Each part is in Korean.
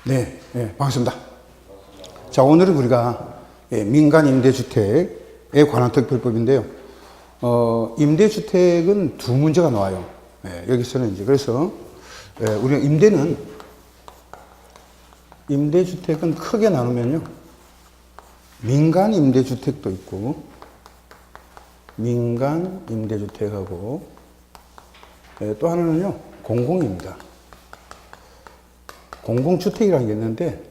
네, 반갑습니다. 자, 오늘은 우리가 민간 임대주택에 관한 특별법인데요. 임대주택은 두 문제가 나와요. 여기서는 이제 그래서 우리가 임대주택은 크게 나누면요. 민간 임대주택도 있고, 민간 임대주택하고, 또 하나는요, 공공입니다. 공공주택이라는 게 있는데,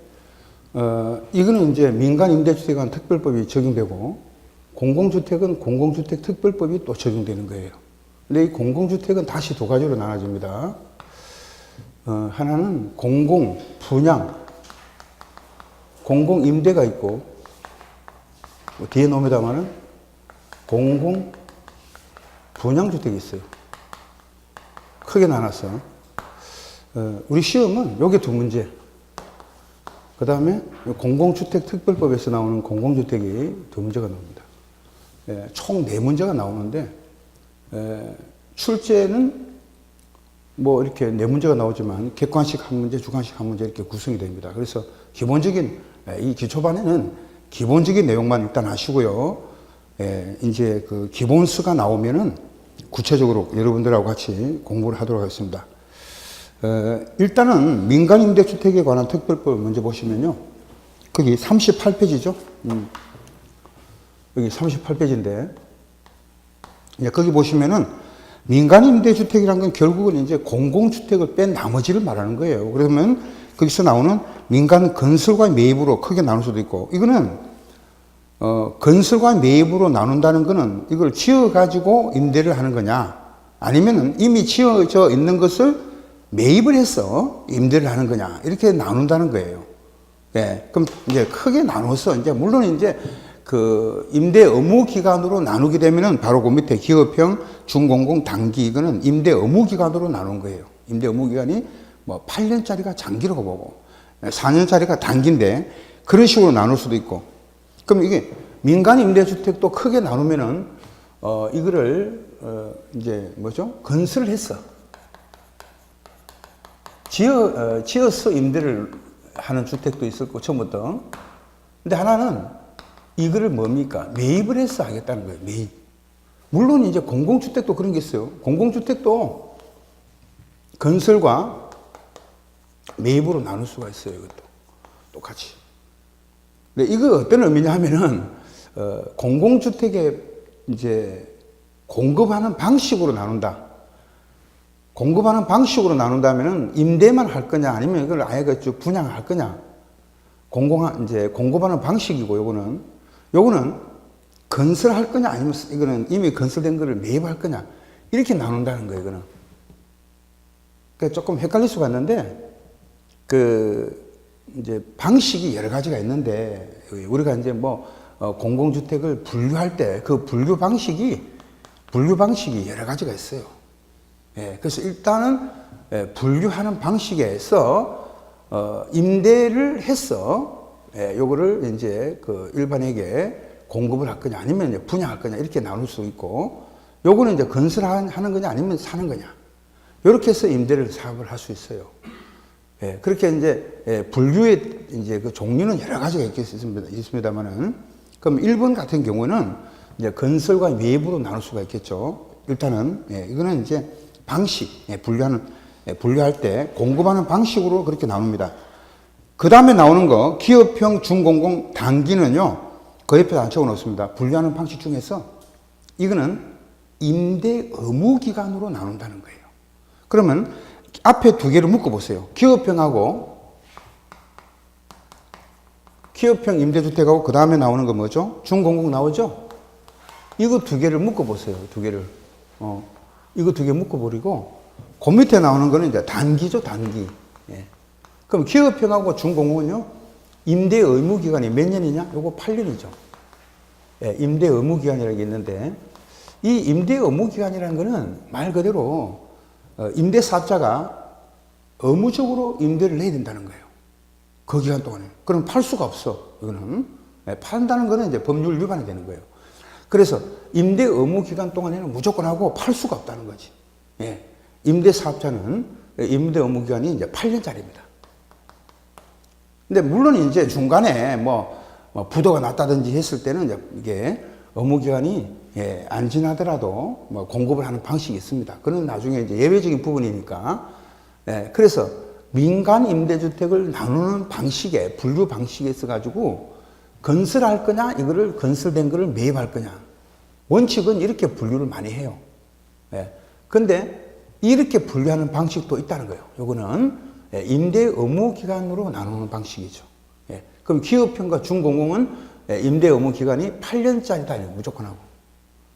이거는 이제 민간 임대주택에 관한 특별법이 적용되고, 공공주택은 공공주택 특별법이 또 적용되는 거예요. 근데 이 공공주택은 다시 두 가지로 나눠집니다. 하나는 공공 분양, 공공 임대가 있고, 뒤에 놓습니다만은 공공 분양주택이 있어요. 크게 나눠서. 우리 시험은 요게 두 문제. 그 다음에 공공주택 특별법에서 나오는 공공주택이 두 문제가 나옵니다. 총 네 문제가 나오는데, 출제는 뭐 이렇게 네 문제가 나오지만 객관식 한 문제, 주관식 한 문제 이렇게 구성이 됩니다. 그래서 기본적인, 이 기초반에는 기본적인 내용만 일단 하시고요. 이제 그 기본수가 나오면은 구체적으로 여러분들하고 같이 공부를 하도록 하겠습니다. 일단은 민간임대주택에 관한 특별법을 먼저 보시면요. 거기 38페이지죠. 여기 38페이지인데, 거기 보시면은 민간임대주택이란 건 결국은 이제 공공주택을 뺀 나머지를 말하는 거예요. 그러면 거기서 나오는 민간 건설과 매입으로 크게 나눌 수도 있고, 이거는 건설과 매입으로 나눈다는 거는 이걸 지어가지고 임대를 하는 거냐, 아니면은 이미 지어져 있는 것을 매입을 해서 임대를 하는 거냐, 이렇게 나눈다는 거예요. 그럼 이제 크게 나눠서 이제 물론 이제 그 임대 의무 기간으로 나누게 되면은 바로 그 밑에 기업형, 중공공, 단기, 이거는 임대 의무 기간으로 나눈 거예요. 임대 의무 기간이 뭐 8년짜리가 장기라고 보고 4년짜리가 단기인데 그런 식으로 나눌 수도 있고. 그럼 이게 민간 임대주택도 크게 나누면은 이거를 이제 뭐죠? 건설을 했어. 지어서 임대를 하는 주택도 있었고, 처음부터. 근데 하나는 이거를 뭡니까? 매입을 해서 하겠다는 거예요, 매입. 물론 이제 공공주택도 그런 게 있어요. 공공주택도 건설과 매입으로 나눌 수가 있어요, 이것도. 똑같이. 근데 이거 어떤 의미냐 하면은, 공공주택에 이제 공급하는 방식으로 나눈다. 공급하는 방식으로 나눈다면은 임대만 할 거냐, 아니면 이걸 아예 쭉 분양할 거냐. 이제 공급하는 방식이고, 요거는 건설할 거냐, 아니면 이거는 이미 건설된 거를 매입할 거냐. 이렇게 나눈다는 거예요, 이거는. 그러니까 조금 헷갈릴 수가 있는데, 이제 방식이 여러 가지가 있는데, 우리가 이제 뭐, 공공주택을 분류할 때 그 분류 방식이 여러 가지가 있어요. 그래서 일단은 분류하는 방식에서 임대를 해서 요거를 이제 그 일반에게 공급을 할 거냐, 아니면 이제 분양할 거냐, 이렇게 나눌 수 있고, 요거는 이제 건설하는 거냐, 아니면 사는 거냐, 이렇게 해서 임대를 사업을 할 수 있어요. 그렇게 이제 분류의 이제 그 종류는 여러 가지가 있습니다만은, 그럼 1번 같은 경우는 이제 건설과 매입으로 나눌 수가 있겠죠. 일단은 이거는 이제 방식, 분류할 때 공급하는 방식으로 그렇게 나눕니다. 그 다음에 나오는 거, 기업형, 중공공, 단기는요, 그 옆에 안 적어 놓습니다. 분류하는 방식 중에서 이거는 임대 의무 기간으로 나눈다는 거예요. 그러면 앞에 두 개를 묶어 보세요. 기업형 임대주택하고 그 다음에 나오는 거 뭐죠? 중공공 나오죠? 이거 두 개를 묶어 보세요. 두 개를. 이거 두 개 묶어버리고, 그 밑에 나오는 거는 이제 단기죠, 단기. 그럼 기업형하고 중공공은요, 임대 의무 기간이 몇 년이냐? 요거 8년이죠. 임대 의무 기간이라는 게 있는데, 이 임대 의무 기간이라는 거는 말 그대로, 임대사업자가 의무적으로 임대를 내야 된다는 거예요. 그 기간 동안에. 그럼 팔 수가 없어, 이거는. 판다는 거는 이제 법률 위반이 되는 거예요. 그래서 임대 의무 기간 동안에는 무조건 하고 팔 수가 없다는 거지. 임대 사업자는 임대 의무 기간이 이제 8년짜리입니다. 근데 물론 이제 중간에 뭐 부도가 났다든지 했을 때는 이제 이게 업무기간이 안 지나더라도 뭐 공급을 하는 방식이 있습니다. 그건 나중에 이제 예외적인 부분이니까. 그래서 민간 임대주택을 나누는 방식에, 분류 방식에 있어가지고 건설할 거냐, 이거를 건설된 거를 매입할 거냐. 원칙은 이렇게 분류를 많이 해요. 근데 이렇게 분류하는 방식도 있다는 거예요. 요거는 임대 의무 기간으로 나누는 방식이죠. 그럼 기업형과 중공공은 임대 의무 기간이 8년짜리다, 무조건 하고.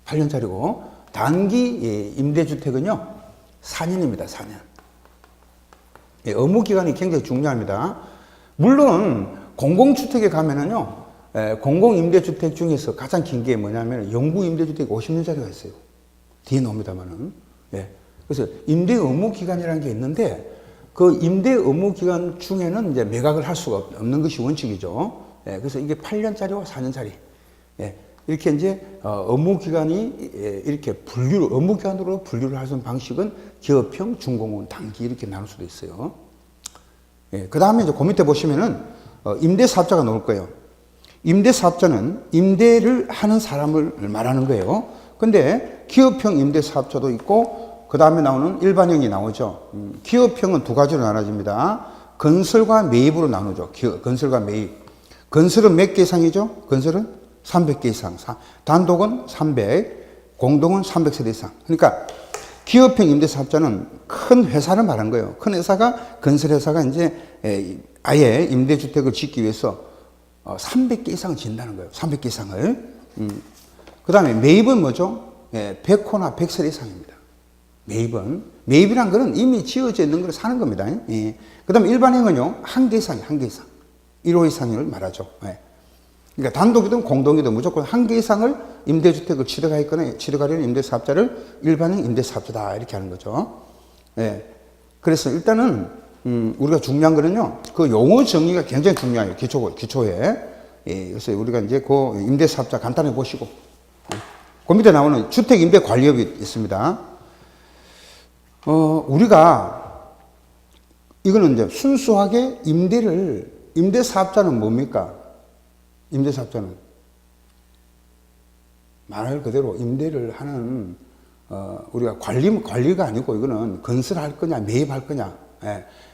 8년짜리고, 단기 임대주택은요, 4년입니다, 4년. 의무 기간이 굉장히 중요합니다. 물론, 공공주택에 가면은요, 공공임대주택 중에서 가장 긴 게 뭐냐면, 영구임대주택 50년짜리가 있어요. 뒤에 나옵니다만은. 그래서 임대 의무 기간이라는 게 있는데, 그 임대 의무 기간 중에는 이제 매각을 할 수가 없는 것이 원칙이죠. 그래서 이게 8년짜리와 4년짜리. 이렇게 이제 업무 기간이 이렇게 업무 기간으로 분류를 하는 방식은 기업형, 중공은, 단기 이렇게 나눌 수도 있어요. 그 다음에 이제 그 밑에 보시면은 임대사업자가 나올 거예요. 임대사업자는 임대를 하는 사람을 말하는 거예요. 근데 기업형 임대사업자도 있고 그 다음에 나오는 일반형이 나오죠. 기업형은 두 가지로 나눠집니다. 건설과 매입으로 나누죠. 건설과 매입. 건설은 몇 개 이상이죠? 건설은 300개 이상. 단독은 300, 공동은 300세대 이상. 그러니까 기업형 임대사업자는 큰 회사를 말한 거예요. 큰 회사가, 건설회사가 이제 아예 임대주택을 짓기 위해서 300개 이상을 짓는다는 거예요. 300개 이상을. 그 다음에 매입은 뭐죠? 100호나 100세대 이상입니다. 매입이란 거는 이미 지어져 있는 걸 사는 겁니다. 그 다음에 일반형은요, 한 개 이상이에요, 한 개 이상. 1호 이상을 말하죠. 그러니까 단독이든 공동이든 무조건 한 개 이상을 임대주택을 취득하려는 임대사업자를 일반형 임대사업자다, 이렇게 하는 거죠. 그래서 일단은, 우리가 중요한 거는요, 그 용어 정의가 굉장히 중요해요. 기초에. 그래서 우리가 이제 그 임대사업자 간단히 보시고, 그 밑에 나오는 주택임대관리업이 있습니다. 우리가, 이거는 이제 순수하게 임대사업자는 뭡니까? 임대사업자는 말 그대로 임대를 하는, 우리가 관리가 아니고 이거는 건설할 거냐, 매입할 거냐,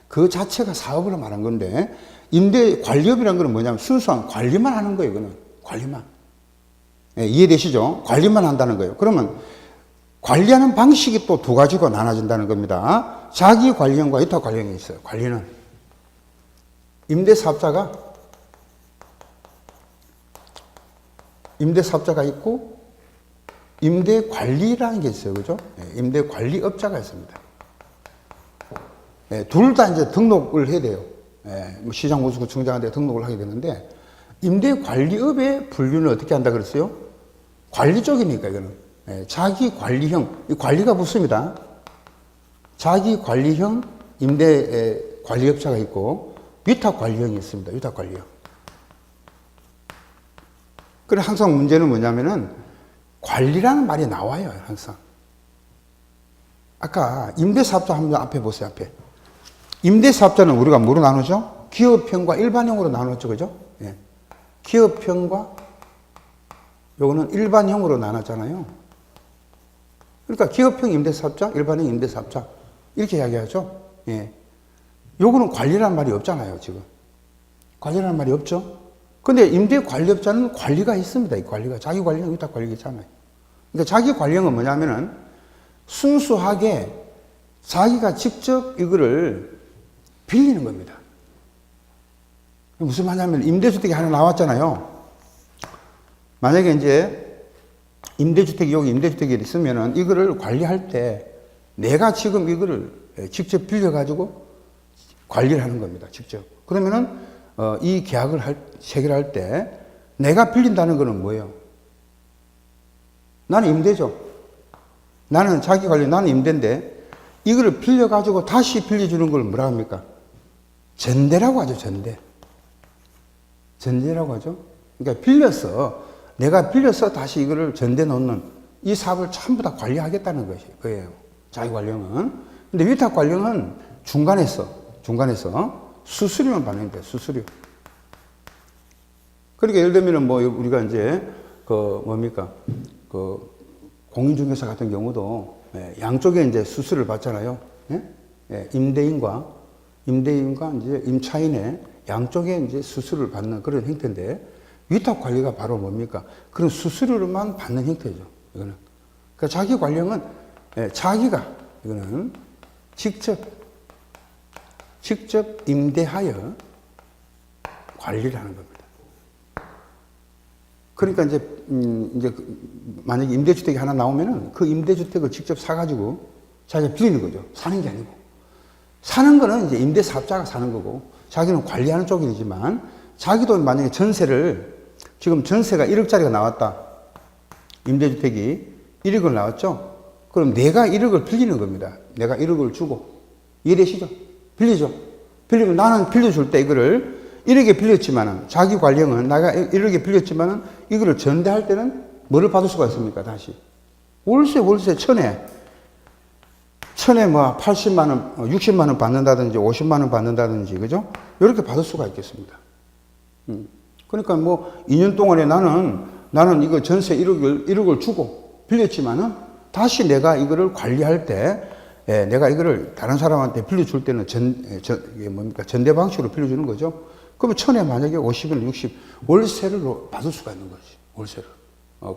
그 자체가 사업을 말한 건데, 임대관리업이라는 건 뭐냐면 순수한 관리만 하는 거예요, 이거는. 관리만. 이해되시죠? 관리만 한다는 거예요. 그러면 관리하는 방식이 또 두 가지가 나눠진다는 겁니다. 자기 관리형과 위탁 관리형이 있어요. 관리는 임대사업자가 있고 임대관리라는 게 있어요. 그죠? 임대관리업자가 있습니다. 둘 다 이제 등록을 해야 돼요. 시장군수구청장한테 등록을 하게 되는데, 임대관리업의 분류는 어떻게 한다 그랬어요? 관리 쪽이니까, 이거는. 자기 관리형, 이 관리가 붙습니다. 자기 관리형 임대 관리업자가 있고, 위탁 관리형이 있습니다. 위탁 관리형. 그래, 항상 문제는 뭐냐면은, 관리라는 말이 나와요, 항상. 아까 임대사업자 한번 앞에 보세요, 앞에. 임대사업자는 우리가 뭐로 나누죠? 기업형과 일반형으로 나눴죠, 그죠? 기업형과 요거는 일반형으로 나눴잖아요. 그러니까 기업형 임대사업자, 일반형 임대사업자 이렇게 이야기하죠. 요거는 관리라는 말이 없잖아요, 지금. 관리라는 말이 없죠. 근데 임대관리업자는 관리가 있습니다. 이 관리가. 자기 관리형, 위탁 관리가 있잖아요. 그러니까 자기 관리형은 뭐냐면은 순수하게 자기가 직접 이거를 빌리는 겁니다. 무슨 말이냐면 임대주택이 하나 나왔잖아요. 만약에 이제 여기 임대주택이 있으면은 이거를 관리할 때 내가 지금 이거를 직접 빌려가지고 관리를 하는 겁니다. 직접. 그러면은 이 계약을 체결할 때 내가 빌린다는 거는 뭐예요? 나는 임대죠. 나는 자기 관리, 나는 임대인데 이거를 빌려가지고 다시 빌려주는 걸 뭐라 합니까? 전대라고 하죠, 전대. 전대라고 하죠. 그러니까 내가 빌려서 다시 이거를 전대 놓는 이 사업을 전부 다 관리하겠다는 거예요. 자기 관리형은. 근데 위탁 관리형은 중간에서 수수료만 받는 거예요, 수수료. 그러니까 예를 들면은 뭐 우리가 이제 그 뭡니까 그 공인중개사 같은 경우도 양쪽에 이제 수수료를 받잖아요. 예? 예, 임대인과 이제 임차인의 양쪽에 이제 수수료를 받는 그런 형태인데 위탁 관리가 바로 뭡니까 그런 수수료를만 받는 형태죠. 이거는 그러니까 자기 관리는 자기가 이거는 직접 임대하여 관리를 하는 겁니다. 그러니까 이제 만약에 임대주택이 하나 나오면은 그 임대주택을 직접 사가지고 자기가 빌리는 거죠. 사는 게 아니고. 사는 거는 이제 임대사업자가 사는 거고 자기는 관리하는 쪽이지만 자기도 만약에 지금 전세가 1억짜리가 나왔다. 임대주택이 1억을 나왔죠. 그럼 내가 1억을 빌리는 겁니다. 내가 1억을 주고 이해되시죠? 빌리죠. 빌리면 나는 빌려줄 때 이거를 1억에 빌렸지만은 자기 관리형은 내가 1억에 빌렸지만은 이거를 전대할 때는 뭐를 받을 수가 있습니까? 다시 월세 천에 뭐 80만 원, 60만 원 받는다든지 50만 원 받는다든지 그죠? 이렇게 받을 수가 있겠습니다. 그러니까 뭐 2년 동안에 나는 이거 전세 1억을 주고 빌렸지만은 다시 내가 이거를 관리할 때 내가 이거를 다른 사람한테 빌려줄 때는 전대 방식으로 빌려주는 거죠. 그러면 천에 만약에 50원, 60 월세를 받을 수가 있는 거지. 월세를.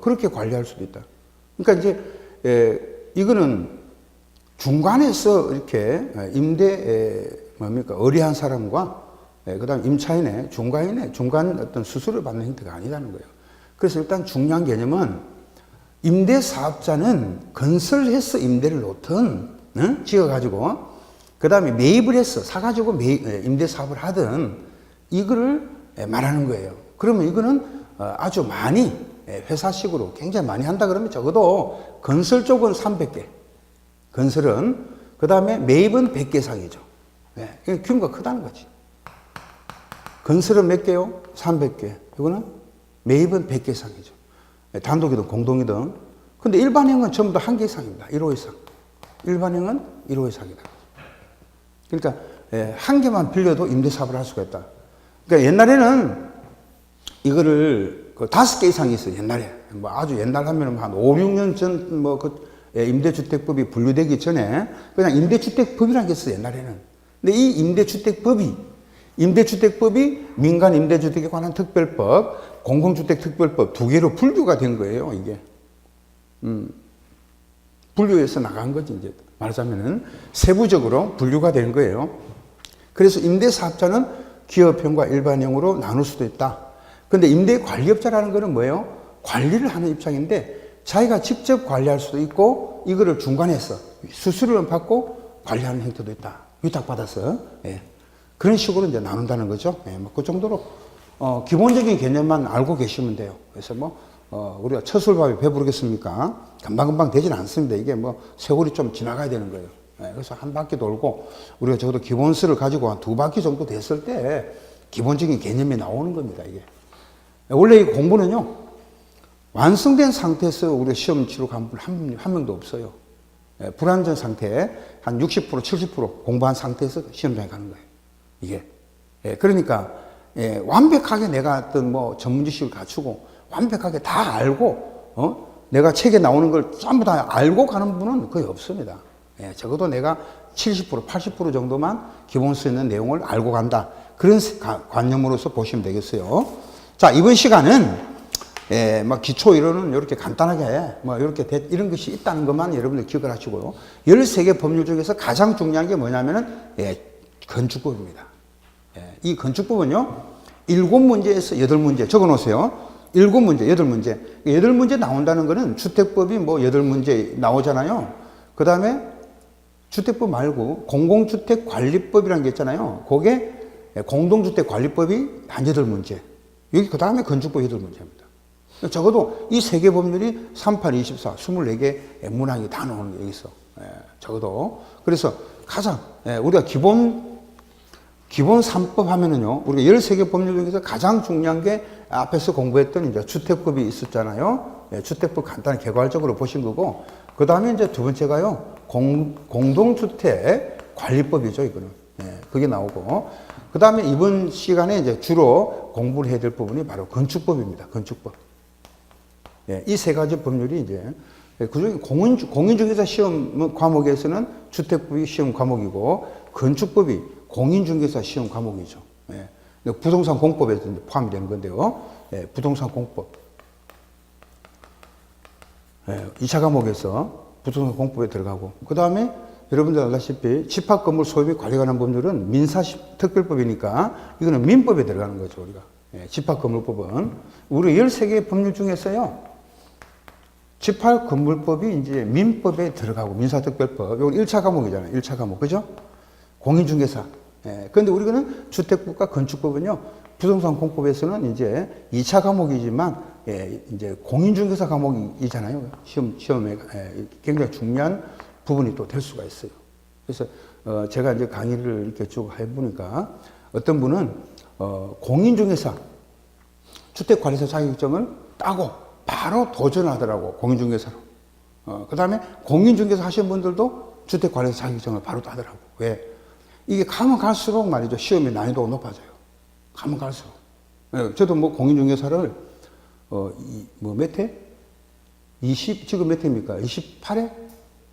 그렇게 관리할 수도 있다. 그러니까 이제 이거는 중간에서 이렇게 의리한 사람과 그다음 임차인의 중간 어떤 수수료를 받는 형태가 아니라는 거예요. 그래서 일단 중요한 개념은 임대사업자는 건설해서 임대를 놓든 지어가지고 그다음에 매입을 해서 사가지고 임대사업을 하든 이거를 말하는 거예요. 그러면 이거는 아주 많이 회사식으로 굉장히 많이 한다 그러면 적어도 건설 쪽은 300개, 건설은 그 다음에 매입은 100개 이상이죠. 규모가 크다는 거지. 건설은 몇 개요? 300개. 이거는 매입은 100개 이상이죠. 단독이든 공동이든. 근데 일반형은 전부 다 1개 이상입니다. 1호 이상. 일반형은 1호 이상이다. 그러니까 한 개만 빌려도 임대사업을 할 수가 있다. 그러니까 옛날에는 이거를 5개 이상이 있어요. 옛날에. 뭐 아주 옛날 하면 한 5, 6년 전 임대주택법이 분류되기 전에 그냥 임대주택법이라는 게 있어요. 옛날에는. 근데 이 임대주택법이 민간 임대주택에 관한 특별법, 공공주택 특별법 두 개로 분류가 된 거예요. 이게. 분류해서 나간 거지. 이제 말하자면은 세부적으로 분류가 된 거예요. 그래서 임대사업자는 기업형과 일반형으로 나눌 수도 있다. 근데 임대관리업자라는 거는 뭐예요? 관리를 하는 입장인데 자기가 직접 관리할 수도 있고 이거를 중간에서 수수료를 받고 관리하는 형태도 있다. 위탁받아서. 그런 식으로 이제 나눈다는 거죠. 그 정도로 기본적인 개념만 알고 계시면 돼요. 그래서 우리가 처술밥이 배부르겠습니까? 금방금방 되진 않습니다. 이게 세월이 좀 지나가야 되는 거예요. 그래서 한 바퀴 돌고 우리가 적어도 기본수를 가지고 한 2바퀴 정도 됐을 때 기본적인 개념이 나오는 겁니다. 이게 원래 이 공부는요 완성된 상태에서 우리가 시험 치러 간 분 한 명도 없어요. 불완전 상태 한 60%, 70% 공부한 상태에서 시험장에 가는 거예요. 이게 그러니까 완벽하게 내가 어떤 전문 지식을 갖추고 완벽하게 다 알고 내가 책에 나오는 걸 전부 다 알고 가는 분은 거의 없습니다. 적어도 내가 70%, 80% 정도만 기본서 있는 내용을 알고 간다. 그런 관념으로서 보시면 되겠어요. 자, 이번 시간은 기초 이론은 이렇게 간단하게 이렇게 이런 것이 있다는 것만 여러분들 기억을 하시고요. 13개 법률 중에서 가장 중요한 게 뭐냐면은 건축법입니다. 이 건축법은요 7문제에서 8문제 적어 놓으세요. 7문제, 8문제. 8문제 나온다는 거는 주택법이 8문제 나오잖아요. 그 다음에 주택법 말고 공공주택관리법이라는 게 있잖아요. 그게 공동주택관리법이 한 8문제. 여기 그 다음에 건축법 8문제입니다. 적어도 이 3개 법률이 38, 24, 24개 문항이 다 나오는 게 여기서. 적어도. 그래서 가장, 우리가 기본 3법 하면은요, 우리가 13개 법률 중에서 가장 중요한 게 앞에서 공부했던 이제 주택법이 있었잖아요. 주택법 간단히 개괄적으로 보신 거고, 그 다음에 이제 두 번째가요, 공동주택 관리법이죠, 이거는. 예, 그게 나오고. 그 다음에 이번 시간에 이제 주로 공부를 해야 될 부분이 바로 건축법입니다. 건축법. 예, 이 세 가지 법률이 이제, 그중에 공인중개사 시험 과목에서는 주택법이 시험 과목이고, 건축법이 공인중개사 시험 과목이죠. 예, 부동산 공법에서 포함이 되는 건데요. 예, 부동산 공법. 예, 2차 과목에서 부동산 공법에 들어가고, 그 다음에 여러분들 알다시피 집합건물 소유 및 관리에 관한 법률은 민사특별법이니까 이거는 민법에 들어가는 거죠, 우리가. 예, 집합건물법은. 우리 13개의 법률 중에서요, 집합건물법이 이제 민법에 들어가고, 민사특별법. 이건 1차 과목이잖아요, 1차 과목. 그죠? 공인중개사. 예, 그런데 우리는 주택법과 건축법은요, 부동산 공법에서는 이제 2차 과목이지만, 예, 이제 공인중개사 과목이잖아요. 시험에 굉장히 중요한 부분이 또 될 수가 있어요. 그래서 제가 이제 강의를 이렇게 쭉 해보니까 어떤 분은 공인중개사 주택관리사 자격증을 따고 바로 도전하더라고, 공인중개사로. 그 다음에 공인중개사 하시는 분들도 주택관리사 자격증을 바로 따더라고. 왜? 이게 가면 갈수록 말이죠, 시험의 난이도가 높아져요. 가면 갈수록. 저도 뭐 공인중개사를 몇 회? 지금 몇 회입니까? 28회?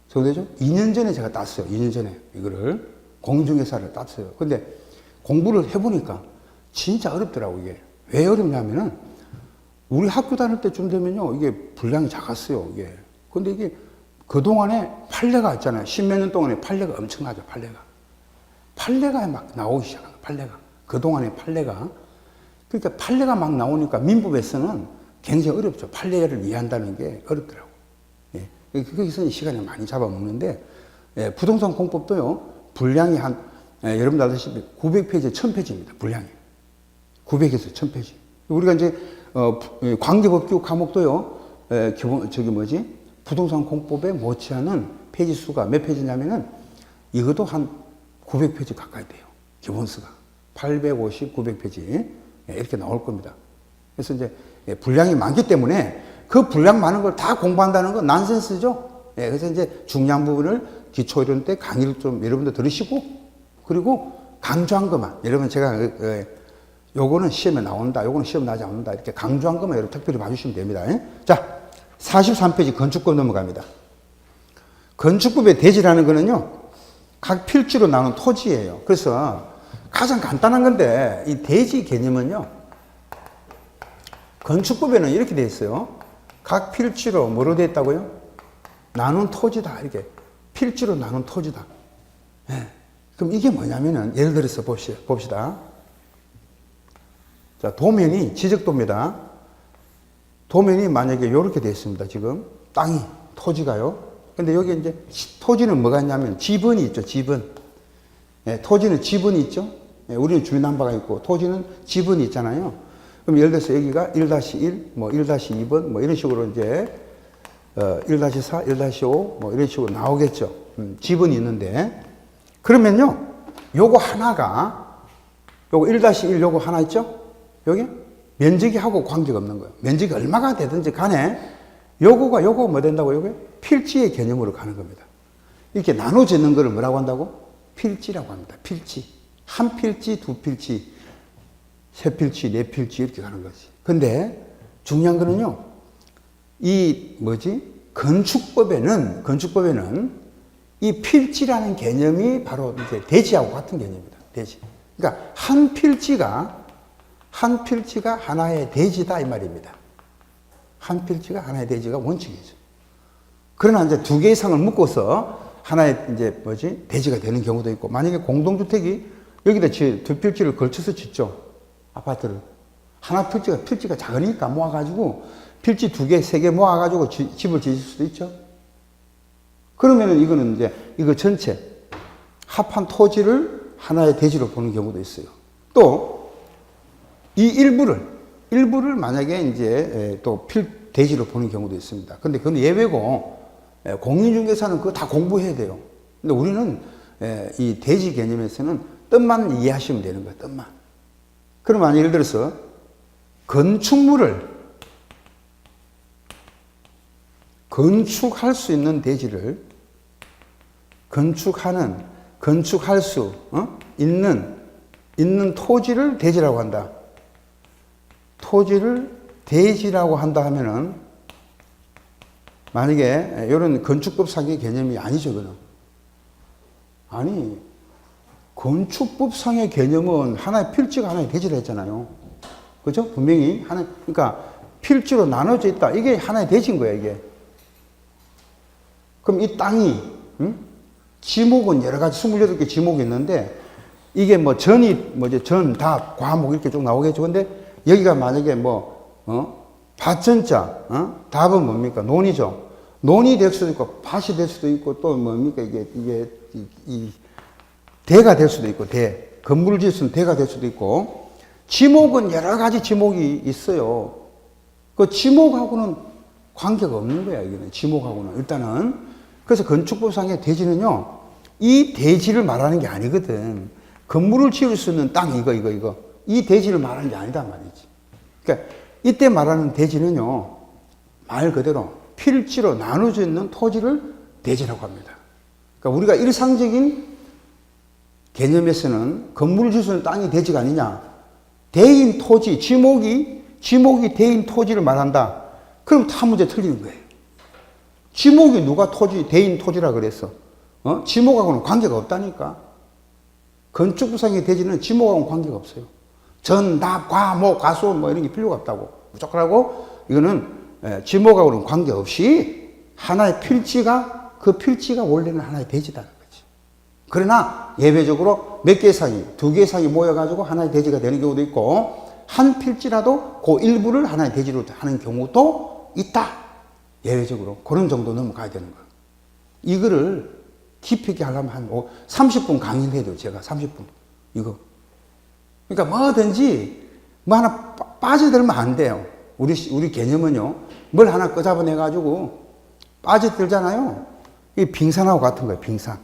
정도 되죠? 2년 전에 제가 땄어요. 2년 전에 이거를 공인중개사를 땄어요. 근데 공부를 해보니까 진짜 어렵더라고, 이게. 왜 어렵냐면은 우리 학교 다닐 때쯤 되면요, 이게 분량이 작았어요, 이게. 근데 이게 그동안에 판례가 있잖아요. 10몇 년 동안에 판례가 엄청나죠, 판례가. 판례가 막 나오기 시작한 거예요, 판례가. 그동안의 판례가. 그러니까 판례가 막 나오니까 민법에서는 굉장히 어렵죠. 판례를 이해한다는 게 어렵더라고. 예. 거기서 시간을 많이 잡아먹는데, 예, 부동산 공법도요, 분량이 여러분들 알다시피 900페이지, 1000페이지입니다, 분량이. 900에서 1000페이지. 우리가 이제, 관계법규 과목도요, 부동산 공법에 못지않은 페이지 수가 몇 페이지냐면은, 이것도 한 900페이지 가까이 돼요. 기본수가. 850, 900페이지. 예, 이렇게 나올 겁니다. 그래서 이제, 예, 분량이 많기 때문에 그 분량 많은 걸 다 공부한다는 건 난센스죠. 예, 그래서 이제 중요한 부분을 기초 이런 때 강의를 좀 여러분들 들으시고, 그리고 강조한 것만. 여러분 제가, 요거는 시험에 나온다, 요거는 시험 나지 않는다, 이렇게 강조한 것만 여러분 특별히 봐주시면 됩니다. 예? 자, 43페이지 건축법 넘어갑니다. 건축법의 대지라는 거는요, 각 필지로 나눈 토지예요. 그래서 가장 간단한 건데, 이 대지 개념은요, 건축법에는 이렇게 되어 있어요. 각 필지로 뭐로 되어 있다고요? 나눈 토지다. 이렇게. 필지로 나눈 토지다. 예. 그럼 이게 뭐냐면은, 예를 들어서 봅시다. 자, 도면이 지적도입니다. 도면이 만약에 이렇게 되어 있습니다. 지금. 땅이, 토지가요. 근데 여기 이제 토지는 뭐가 있냐면 지번이 있죠. 지번. 예, 토지는 지번이 있죠. 예, 우리는 주민한바가 있고, 토지는 지번이 있잖아요. 그럼 예를 들어서 여기가 1-1, 뭐 1-2번, 뭐 이런 식으로 이제, 1-4, 1-5, 뭐 이런 식으로 나오겠죠. 지번이 있는데. 그러면요, 요거 하나가, 요거 1-1, 요거 하나 있죠? 여기? 면적이하고 관계가 없는 거예요. 면적이 얼마가 되든지 간에, 요거 뭐 된다고, 요게? 필지의 개념으로 가는 겁니다. 이렇게 나눠지는 거를 뭐라고 한다고? 필지라고 합니다. 필지. 한 필지, 두 필지. 세 필지, 네 필지 이렇게 가는 거지. 근데 중요한 거는요, 건축법에는 이 필지라는 개념이 바로 이제 대지하고 같은 개념입니다. 대지. 그러니까 한 필지가 하나의 대지다 이 말입니다. 한 필지가 하나의 대지가 원칙이죠. 그러나 이제 두 개 이상을 묶어서 하나의 이제 대지가 되는 경우도 있고, 만약에 공동주택이 여기다 두 필지를 걸쳐서 짓죠. 아파트를. 하나 필지가 작으니까 모아가지고, 필지 2개, 3개 모아가지고 집을 지을 수도 있죠. 그러면은 이거는 이제, 이거 전체, 합한 토지를 하나의 대지로 보는 경우도 있어요. 또, 이 일부를 만약에 이제 또 대지로 보는 경우도 있습니다. 근데 그건 예외고, 공인중개사는 그거 다 공부해야 돼요. 근데 우리는 이 대지 개념에서는 뜻만 이해하시면 되는 거예요, 뜻만. 그러면 예를 들어서 건축물을 건축할 수 있는 대지를 건축할 수 있는 토지를 대지라고 한다. 토지를 대지라고 한다 하면은 만약에 이런 건축법상의 개념이 아니죠, 그는. 아니, 건축법상의 개념은 하나의 필지가 하나의 대지라 했잖아요. 그죠? 분명히 하나, 그러니까 필지로 나눠져 있다. 이게 하나의 대지인 거예요, 이게. 그럼 이 땅이, 지목은 여러 가지 28개 지목이 있는데, 이게 뭐 전이, 전, 답, 과목 이렇게 쭉 나오겠죠. 근데 여기가 만약에 밭전자, 답은 뭡니까? 논이죠. 논이 될 수도 있고, 밭이 될 수도 있고, 또 뭡니까? 이게 대가 될 수도 있고, 대. 건물을 지을 수는 대가 될 수도 있고, 지목은 여러 가지 지목이 있어요. 그 지목하고는 관계가 없는 거야, 이거는. 지목하고는. 일단은. 그래서 건축법상의 대지는요, 이 대지를 말하는 게 아니거든. 건물을 지을 수 있는 땅, 이거. 이 대지를 말하는 게 아니다, 말이지. 그러니까, 이때 말하는 대지는요, 말 그대로 필지로 나눠져 있는 토지를 대지라고 합니다. 그러니까 우리가 일상적인 개념에서는 건물을 지을 수 있는 땅이 대지가 아니냐. 대인 토지, 지목이 대인 토지를 말한다. 그럼 다 문제 틀리는 거예요. 지목이 누가 대인 토지라 그랬어? 지목하고는 관계가 없다니까. 건축부상의 대지는 지목하고는 관계가 없어요. 전, 답, 과, 목, 가수 이런 게 필요가 없다고. 무조건 하고, 이거는 지목하고는 관계없이 하나의 필지가, 그 필지가 원래는 하나의 대지다는 거지. 그러나 예외적으로 몇 개 이상이, 2개 이상이 모여가지고 하나의 대지가 되는 경우도 있고, 한 필지라도 그 일부를 하나의 대지로 하는 경우도 있다. 예외적으로. 그런 정도 넘어가야 되는 거예요. 이거를 깊이 있게 하려면 한 30분 강의를 해도 제가 30분. 이거. 그러니까 뭐든지 뭐 하나 빠져들면 안 돼요. 우리 개념은요. 뭘 하나 끄잡아내가지고 빠져들잖아요. 이게 빙산하고 같은 거예요. 빙산.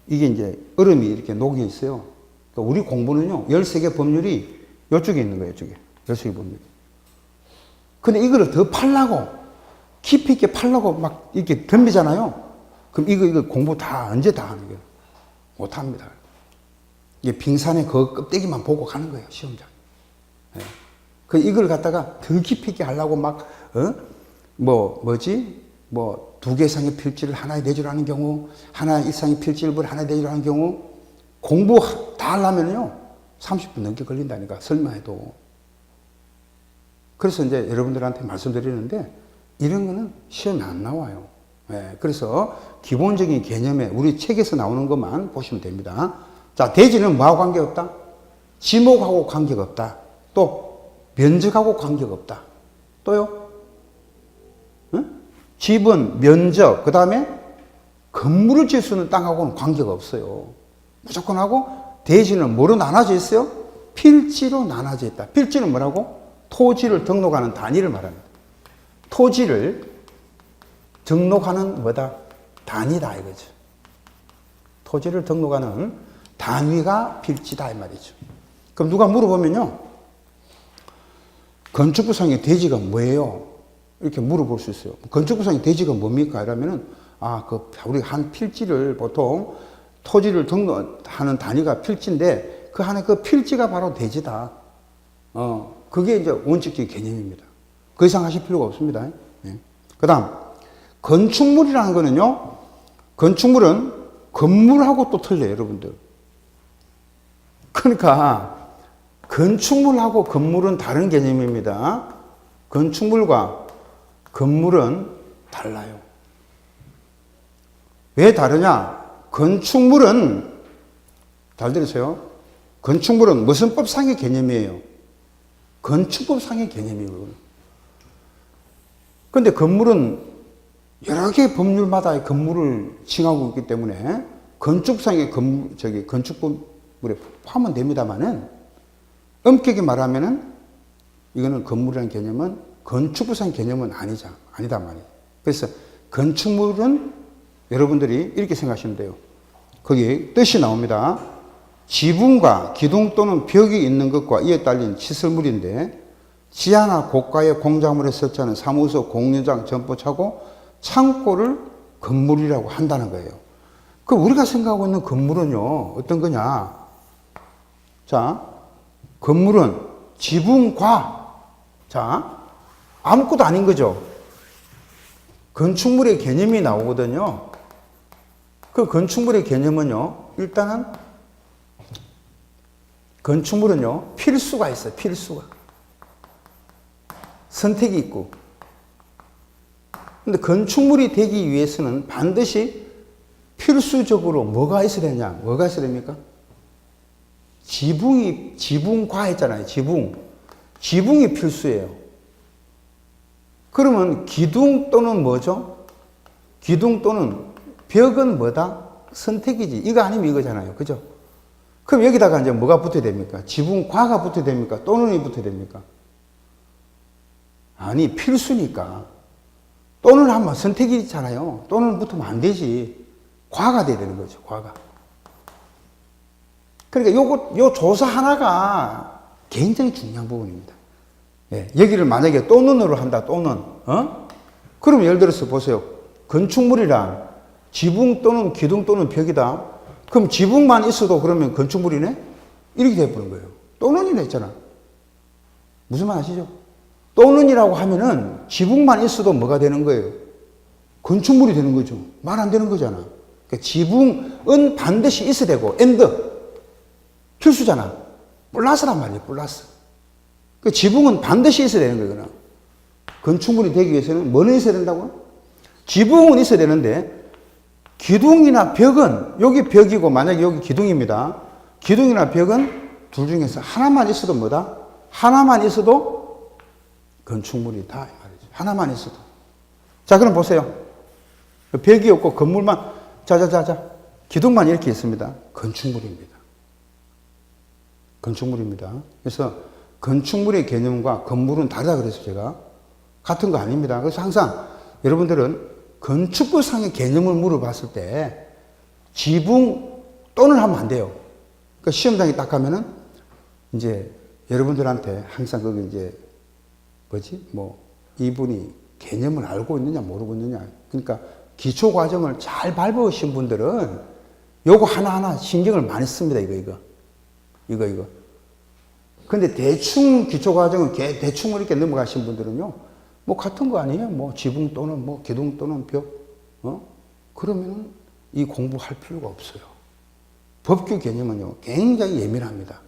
이게 이제 얼음이 이렇게 녹여 있어요. 그러니까 우리 공부는요. 13개 법률이 이쪽에 있는 거예요. 이쪽에. 13개 법률. 근데 이거를 더 팔라고 깊이 있게 팔라고 막 이렇게 덤비잖아요. 그럼 이거 공부 다 언제 다 하는 거예요? 못 합니다. 이게 빙산의 그 껍데기만 보고 가는 거예요. 시험장. 네. 그 이걸 갖다가 더 깊이 있게 하려고 막 2개 이상의 필지를 하나의 대지로 하는 경우, 하나 이상의 필지를 하나의 대지로 하는 경우, 공부 다 하려면요 30분 넘게 걸린다니까, 설명해도. 그래서 이제 여러분들한테 말씀드리는데, 이런 거는 시험에 안 나와요. 예, 그래서 기본적인 개념에 우리 책에서 나오는 것만 보시면 됩니다. 자, 대지는 뭐하고 관계없다? 지목하고 관계가 없다. 또 면적하고 관계가 없다. 또요? 응? 집은 면적, 그 다음에 건물을 지을 수 있는 땅하고는 관계가 없어요. 무조건 하고, 대지는 뭐로 나눠져 있어요? 필지로 나눠져 있다. 필지는 뭐라고? 토지를 등록하는 단위를 말합니다. 토지를 등록하는 뭐다? 단위다 이거죠. 토지를 등록하는 단위가 필지다 이 말이죠. 그럼 누가 물어보면요. 건축부상의 대지가 뭐예요? 이렇게 물어볼 수 있어요. 건축부상의 대지가 뭡니까? 이러면은 우리가 한 필지를 보통 토지를 등록하는 단위가 필지인데 그 안에 그 필지가 바로 대지다. 그게 이제 원칙적인 개념입니다. 그 이상 하실 필요가 없습니다. 네. 그 다음, 건축물이라는 거는요, 건축물은 건물하고 또 틀려요, 여러분들. 그러니까, 건축물하고 건물은 다른 개념입니다. 건축물과 건물은 달라요. 왜 다르냐? 건축물은, 잘 들으세요. 건축물은 무슨 법상의 개념이에요? 건축법상의 개념이에요. 그런데 건물은 여러 개의 법률마다 건물을 칭하고 있기 때문에 건축상의 건축법물에 포함은 됩니다만은 엄격히 말하면은 이거는 건물이라는 개념은 건축법상 개념은 아니다 말이에요. 그래서 건축물은 여러분들이 이렇게 생각하시면 돼요. 거기 뜻이 나옵니다. 지붕과 기둥 또는 벽이 있는 것과 이에 딸린 시설물인데 지하나 고가의 공작물에 설치하는 사무소, 공연장, 점포차고 창고를 건물이라고 한다는 거예요. 그럼 우리가 생각하고 있는 건물은요, 어떤 거냐? 자, 건물은 지붕과, 자, 아무것도 아닌 거죠. 건축물의 개념이 나오거든요. 그 건축물의 개념은요, 일단은 건축물은요, 필수가 있어요, 필수가. 선택이 있고. 근데 건축물이 되기 위해서는 반드시 필수적으로 뭐가 있어야 되냐? 뭐가 있어야 됩니까? 지붕과 했잖아요, 지붕. 지붕이 필수예요. 그러면 기둥 또는 뭐죠? 기둥 또는 벽은 뭐다? 선택이지. 이거 아니면 이거잖아요. 그죠? 그럼 여기다가 이제 뭐가 붙어야 됩니까? 지붕과가 붙어야 됩니까? 또는이 붙어야 됩니까? 아니, 필수니까. 또는 하면 선택이잖아요. 또는 붙으면 안 되지. 과가 돼야 되는 거죠, 과가. 그러니까 요 조사 하나가 굉장히 중요한 부분입니다. 예, 여기를 만약에 또는으로 한다, 또는, 그럼 예를 들어서 보세요. 건축물이란 지붕 또는 기둥 또는 벽이다. 그럼 지붕만 있어도 그러면 건축물이네? 이렇게 돼버린 거예요. 또는이라 했잖아. 무슨 말 아시죠? 또는이라고 하면은 지붕만 있어도 뭐가 되는 거예요? 건축물이 되는 거죠. 말 안 되는 거잖아. 그러니까 지붕은 반드시 있어야 되고, 필수잖아. 플러스란 말이에요, 플러스. 그 지붕은 반드시 있어야 되는 거예요. 건축물이 되기 위해서는 뭐는 있어야 된다고? 지붕은 있어야 되는데, 기둥이나 벽은, 여기 벽이고, 만약에 여기 기둥입니다. 기둥이나 벽은 둘 중에서 하나만 있어도 뭐다? 하나만 있어도 건축물이다. 이 말이죠. 하나만 있어도. 자, 그럼 보세요. 벽이 없고 건물만, 기둥만 이렇게 있습니다. 건축물입니다. 건축물입니다. 그래서 건축물의 개념과 건물은 다르다 그래서 제가 같은 거 아닙니다. 그래서 항상 여러분들은 건축구상의 개념을 물어봤을 때 지붕 또는 하면 안 돼요. 그러니까 시험장에 딱 가면은 이제 여러분들한테 항상 거기 이제 이분이 개념을 알고 있느냐 모르고 있느냐. 그러니까 기초 과정을 잘 밟으신 분들은 요거 하나하나 신경을 많이 씁니다. 이거. 근데 대충 기초 과정을 대충 이렇게 넘어가신 분들은요, 뭐 같은 거 아니에요? 뭐 지붕 또는 뭐 기둥 또는 벽, 그러면은 이 공부할 필요가 없어요. 법규 개념은요, 굉장히 예민합니다.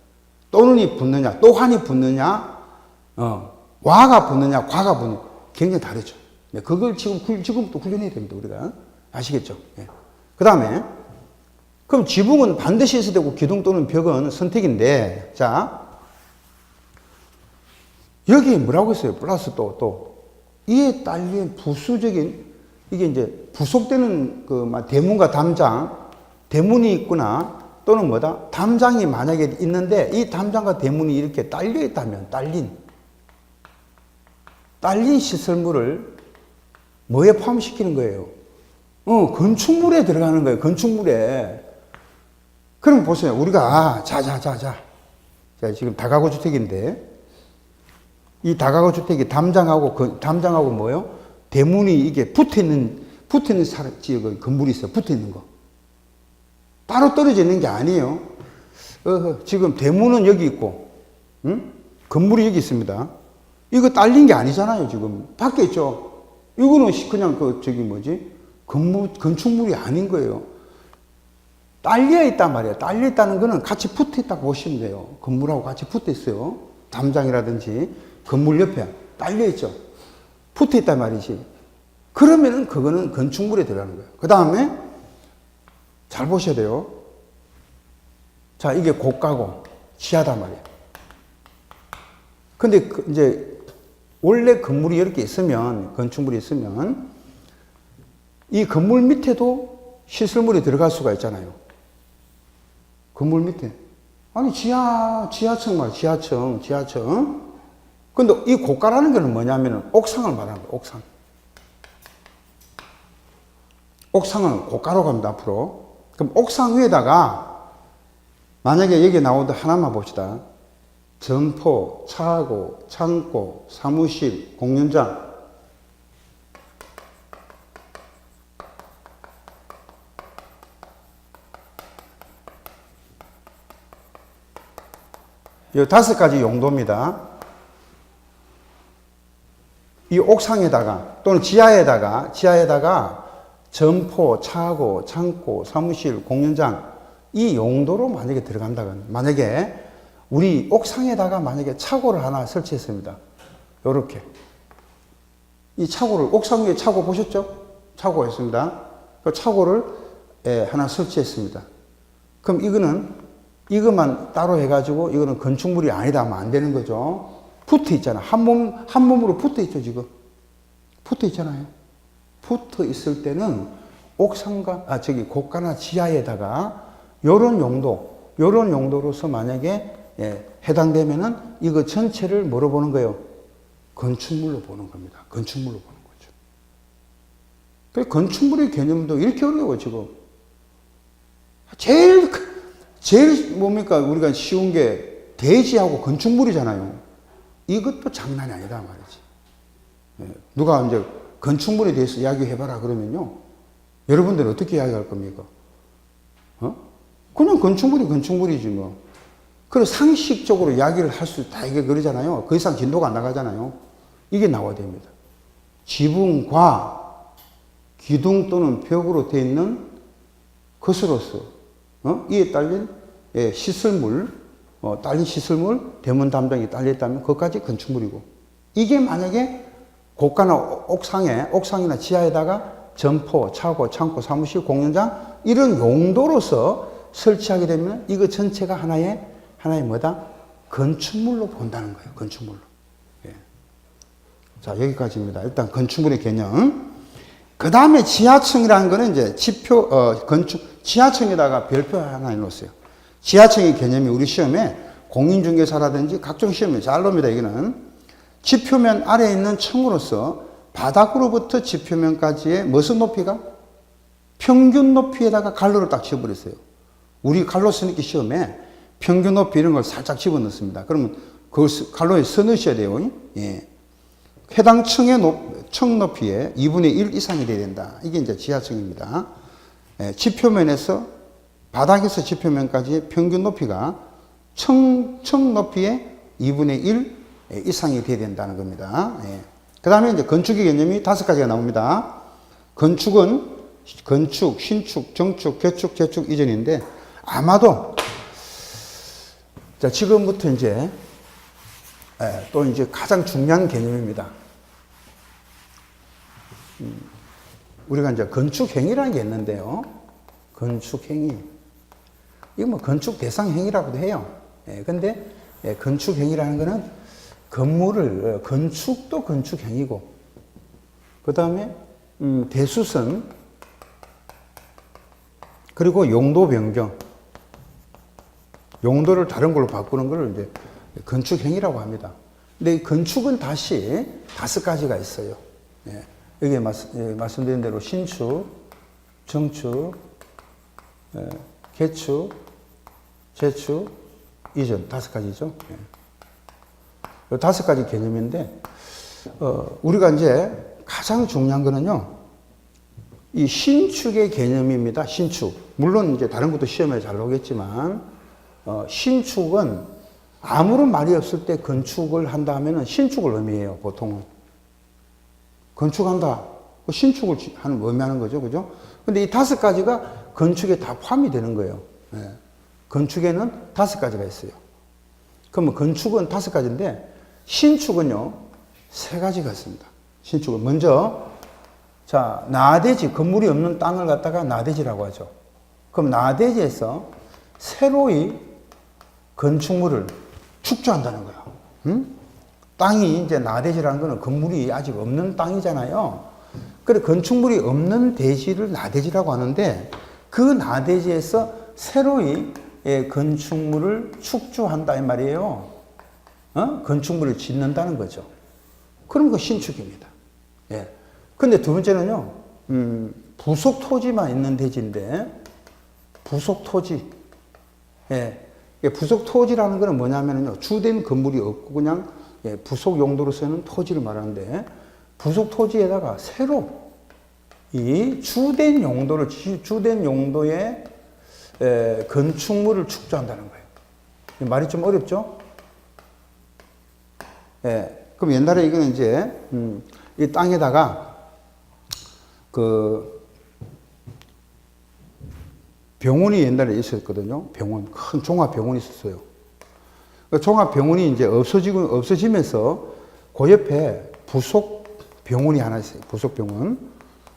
또는이 붙느냐, 또한이 붙느냐, 와가 붙느냐, 과가 붙느냐, 굉장히 다르죠. 네, 그걸 지금부터 훈련해야 됩니다, 우리가. 아시겠죠? 네. 그 다음에, 그럼 지붕은 반드시 있어야 되고, 기둥 또는 벽은 선택인데, 자, 여기에 뭐라고 했어요? 플러스 또. 이에 딸린 부수적인, 이게 이제 부속되는 대문과 담장, 대문이 있구나, 또는 뭐다? 담장이 만약에 있는데, 이 담장과 대문이 이렇게 딸려 있다면, 딸린 시설물을 뭐에 포함시키는 거예요? 건축물에 들어가는 거예요, 건축물에. 그럼 보세요. 우리가, 자, 지금 다가구 주택인데, 이 다가구 주택이 담장하고 뭐요? 대문이 이게 붙어 있는 건물이 있어요. 붙어 있는 거. 따로 떨어져 있는 게 아니에요. 지금 대문은 여기 있고, 건물이 여기 있습니다. 이거 딸린 게 아니잖아요, 지금. 밖에 있죠. 이거는 그냥 건축물이 아닌 거예요. 딸려 있단 말이에요. 딸려 있다는 거는 같이 붙어 있다고 보시면 돼요. 건물하고 같이 붙어 있어요. 담장이라든지 건물 옆에 딸려 있죠. 붙어 있단 말이지. 그러면은 그거는 건축물에 들어가는 거예요. 그 다음에 잘 보셔야 돼요. 자, 이게 고가고 지하단 말이에요. 근데 이제 원래 건물이 이렇게 있으면, 건축물이 있으면 이 건물 밑에도 시설물이 들어갈 수가 있잖아요. 건물 밑에. 아니, 지하층 말이야, 지하층. 근데 이 고가라는 거는 뭐냐면은 옥상을 말하는 거예요, 옥상. 옥상은 고가로 갑니다, 앞으로. 그럼 옥상 위에다가 만약에 여기 나오던 하나만 봅시다. 점포, 차고, 창고, 사무실, 공연장. 이 5가지 용도입니다. 이 옥상에다가 또는 지하에다가 점포, 차고, 창고, 사무실, 공연장 이 용도로 만약에 들어간다면 만약에 우리 옥상에다가 만약에 차고를 하나 설치했습니다. 요렇게 이 차고를 옥상 위에 차고 보셨죠? 차고가 있습니다. 그 차고를 하나 설치했습니다. 그럼 이것만 따로 해가지고 이거는 건축물이 아니다 하면 안 되는 거죠. 붙어 있잖아. 한 몸으로 붙어 있죠, 지금. 붙어 있잖아요. 붙어 있을 때는 고가나 지하에다가 요런 용도로서 만약에 해당되면은 이거 전체를 뭐로 보는 거예요? 건축물로 보는 겁니다. 건축물로 보는 거죠. 그 건축물의 개념도 이렇게 어려워, 지금. 제일 뭡니까? 우리가 쉬운 게 대지하고 건축물이잖아요. 이것도 장난이 아니다 말이지. 누가 이제 건축물에 대해서 이야기해봐라 그러면요. 여러분들은 어떻게 이야기할 겁니까? 그냥 건축물이지 뭐. 그리고 상식적으로 이야기를 할 수 다 이게 그러잖아요. 그 이상 진도가 안 나가잖아요. 이게 나와야 됩니다. 지붕과 기둥 또는 벽으로 되어 있는 것으로서 이에 딸린 시설물, 딸린 시설물, 대문 담장이 딸렸다면 그것까지 건축물이고, 이게 만약에 고가나 옥상이나 지하에다가 점포, 차고, 창고, 사무실, 공연장 이런 용도로서 설치하게 되면 이거 전체가 하나의 뭐다? 건축물로 본다는 거예요. 건축물로. 예. 자, 여기까지입니다. 일단 건축물의 개념. 그 다음에 지하층이라는 거는 이제 지하층에다가 별표 하나 해놓았어요. 지하층의 개념이 우리 시험에 공인중개사라든지 각종 시험에 잘 나옵니다. 이거는 지표면 아래에 있는 층으로서 바닥으로부터 지표면까지의 무슨 높이가? 평균 높이에다가 갈로를 딱 집어버렸어요. 우리 갈로 쓰니까 시험에 평균 높이 이런 걸 살짝 집어넣습니다. 그러면 그걸 갈로에 써넣으셔야 돼요. 예. 해당 층 높이의 2분의 1 이상이 돼야 된다. 이게 이제 지하층입니다. 예. 지표면에서 바닥에서 지표면까지의 평균 높이가 층 높이의 2분의 1 이상이 돼야 된다는 겁니다. 예. 그 다음에 이제 건축의 개념이 5가지가 나옵니다. 건축은 건축, 신축, 정축, 개축, 재축 이전인데 아마도 자, 지금부터 이제 또 이제 가장 중요한 개념입니다. 우리가 이제 건축행위라는 게 있는데요. 건축행위. 이거 뭐 건축 대상 행위라고도 해요. 근데 건축행위라는 거는 건축도 건축행위고, 그 다음에 대수선, 그리고 용도 변경, 용도를 다른 걸로 바꾸는 걸 이제 건축행위라고 합니다. 근데 이 건축은 다시 5가지가 있어요. 여기 말씀드린 대로 신축, 정축, 개축, 재축, 이전 5가지죠. 이 5가지 개념인데, 우리가 이제 가장 중요한 거는요, 이 신축의 개념입니다. 신축. 물론 이제 다른 것도 시험에 잘 나오겠지만, 신축은 아무런 말이 없을 때 건축을 한다 하면은 신축을 의미해요, 보통은. 건축한다. 신축을 의미하는 거죠. 그죠? 근데 이 5가지가 건축에 다 포함이 되는 거예요. 건축에는 5가지가 있어요. 그러면 건축은 5가지인데, 신축은요, 3가지가 있습니다. 신축은. 먼저, 자, 나대지, 건물이 없는 땅을 갖다가 나대지라고 하죠. 그럼 나대지에서 새로이 건축물을 축조한다는 거야. 땅이 이제 나대지라는 거는 건물이 아직 없는 땅이잖아요. 그래, 건축물이 없는 대지를 나대지라고 하는데, 그 나대지에서 새로이 건축물을 축조한다 이 말이에요. 건축물을 짓는다는 거죠. 그런 거 신축입니다. 예. 근데 두 번째는요, 부속 토지만 있는 대지인데, 부속 토지. 예. 부속 토지라는 거는 뭐냐면요, 주된 건물이 없고 그냥 부속 용도로 쓰는 토지를 말하는데, 부속 토지에다가 새로 이 주된 용도의 건축물을 축조한다는 거예요. 말이 좀 어렵죠? 예. 그럼 옛날에 이거는 이제, 이 땅에다가 그 병원이 옛날에 있었거든요. 병원, 큰 종합병원이 있었어요. 그 종합병원이 이제 없어지면서 그 옆에 부속병원이 하나 있어요. 부속병원.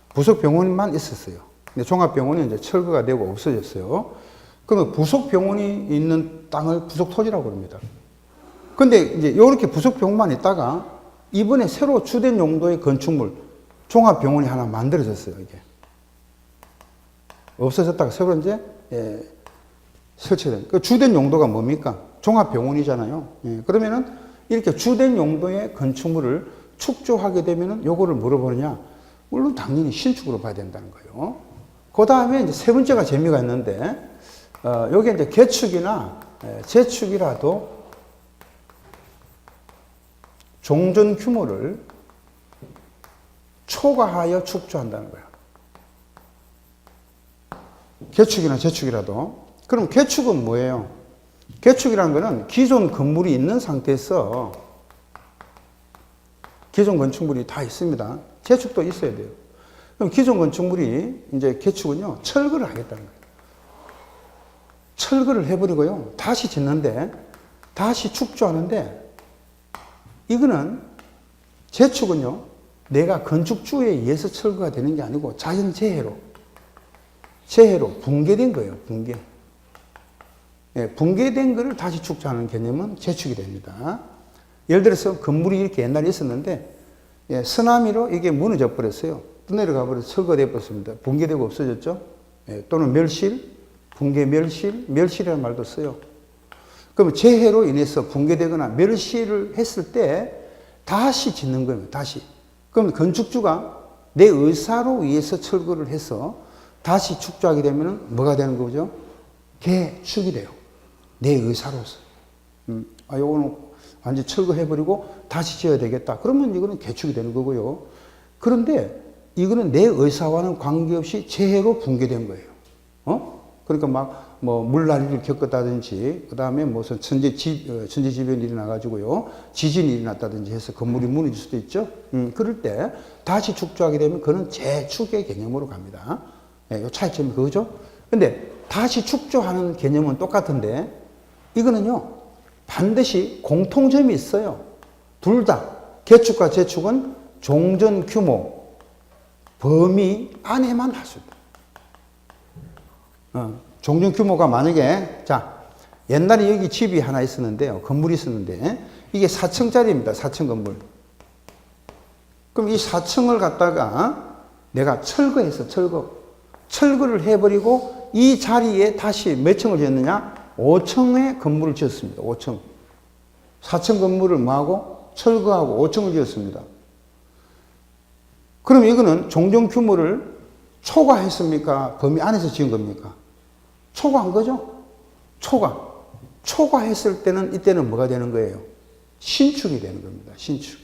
부속병원만 있었어요. 근데 종합병원이 이제 철거가 되고 없어졌어요. 그러면 부속병원이 있는 땅을 부속토지라고 합니다. 근데 이제 이렇게 부속병원만 있다가 이번에 새로 주된 용도의 건축물, 종합병원이 하나 만들어졌어요, 이게. 없어졌다가 새로 이제, 설치된. 그 주된 용도가 뭡니까? 종합병원이잖아요. 예, 그러면은 이렇게 주된 용도의 건축물을 축조하게 되면은 요거를 물어보느냐? 물론 당연히 신축으로 봐야 된다는 거예요. 그 다음에 이제 세 번째가 재미가 있는데, 여기 이제 개축이나 재축이라도 종전 규모를 초과하여 축조한다는 거예요. 개축이나 재축이라도. 그럼 개축은 뭐예요? 개축이라는 거는 기존 건물이 있는 상태에서 기존 건축물이 다 있습니다. 재축도 있어야 돼요. 그럼 기존 건축물이 이제 개축은요, 철거를 하겠다는 거예요. 철거를 해버리고요, 다시 짓는데, 다시 축조하는데, 이거는 재축은요, 내가 건축주에 의해서 철거가 되는 게 아니고 자연재해로 붕괴된 거예요. 붕괴. 예, 붕괴된 거를 다시 축조하는 개념은 재축이 됩니다. 예를 들어서 건물이 이렇게 옛날에 있었는데, 예, 쓰나미로 이게 무너져 버렸어요. 떠내려가 버려서 철거돼 버렸습니다. 붕괴되고 없어졌죠. 예, 또는 멸실, 붕괴 멸실이라는 말도 써요. 그러면 재해로 인해서 붕괴되거나 멸실을 했을 때 다시 짓는 거예요. 다시. 그럼 건축주가 내 의사로 의해서 철거를 해서 다시 축조하게 되면 뭐가 되는 거죠? 개축이 돼요. 내 의사로서. 요거는 완전 철거해버리고 다시 지어야 되겠다. 그러면 이거는 개축이 되는 거고요. 그런데 이거는 내 의사와는 관계없이 재해로 붕괴된 거예요. 그러니까 물난리를 겪었다든지, 그 다음에 무슨 천재지변이 일어나가지고요, 지진이 일어났다든지 해서 건물이 무너질 수도 있죠. 그럴 때 다시 축조하게 되면 그는 재축의 개념으로 갑니다. 예, 요 차이점이 그거죠. 근데 다시 축조하는 개념은 똑같은데, 이거는요, 반드시 공통점이 있어요. 둘 다, 개축과 재축은 종전 규모, 범위 안에만 할 수 있다. 종전 규모가 만약에, 자, 옛날에 여기 집이 하나 있었는데요. 건물이 있었는데, 이게 4층짜리입니다. 4층 건물. 그럼 이 4층을 갖다가 내가 철거해서 철거를 해버리고 이 자리에 다시 몇 층을 지었느냐? 5층의 건물을 지었습니다. 5층. 4층 건물을 뭐하고? 철거하고 5층을 지었습니다. 그럼 이거는 종전 규모를 초과했습니까? 범위 안에서 지은 겁니까? 초과한 거죠? 초과했을 때는, 이때는 뭐가 되는 거예요? 신축이 되는 겁니다. 신축.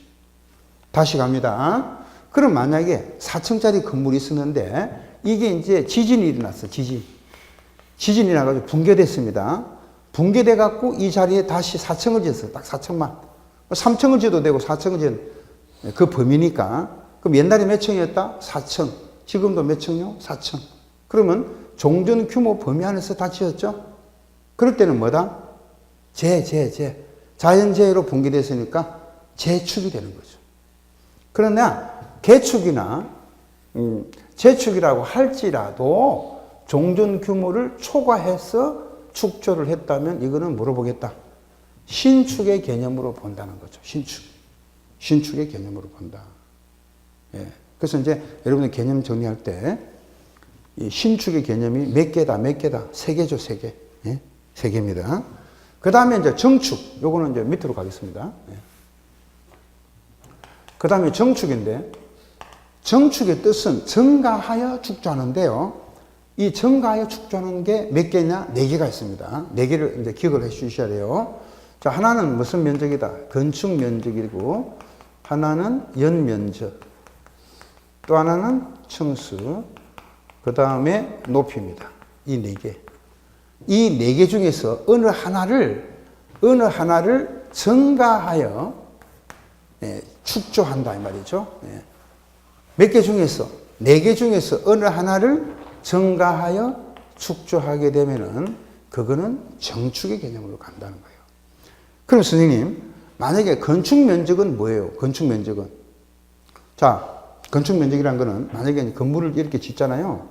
다시 갑니다. 그럼 만약에 4층짜리 건물이 있었는데, 이게 이제 지진이 일어났어, 지진이 나가지고 붕괴됐습니다. 붕괴돼갖고 이 자리에 다시 4층을 지었어요. 딱 4층만. 3층을 지어도 되고 4층을 지은 그 범위니까. 그럼 옛날에 몇 층이었다? 4층. 지금도 몇 층이요? 4층. 그러면 종전 규모 범위 안에서 다 지었죠? 그럴 때는 뭐다? 자연재해로 붕괴됐으니까 재축이 되는 거죠. 그러나 개축이나 재축이라고 할지라도 종전 규모를 초과해서 축조를 했다면 이거는 물어보겠다. 신축의 개념으로 본다는 거죠. 신축의 개념으로 본다. 예. 그래서 이제 여러분들 개념 정리할 때 이 신축의 개념이 몇 개다? 세 개죠, 세 개. 예? 세 개입니다. 그 다음에 이제 정축. 요거는 이제 밑으로 가겠습니다. 예. 그 다음에 정축인데, 정축의 뜻은 증가하여 축조하는데요. 이 증가하여 축조하는 게 몇 개냐? 네 개가 있습니다. 네 개를 이제 기억을 해 주셔야 돼요. 자, 하나는 무슨 면적이다? 건축 면적이고, 하나는 연면적, 또 하나는 층수, 그 다음에 높이입니다. 이 네 개. 이 네 개 중에서 어느 하나를 증가하여 축조한다 이 말이죠. 몇 개 중에서 4개 중에서 어느 하나를 증가하여 축조하게 되면은 그거는 정축의 개념으로 간다는 거예요. 그럼 선생님, 만약에 건축 면적은 뭐예요? 건축 면적은, 자, 건축 면적이란 거는 만약에 건물을 이렇게 짓잖아요.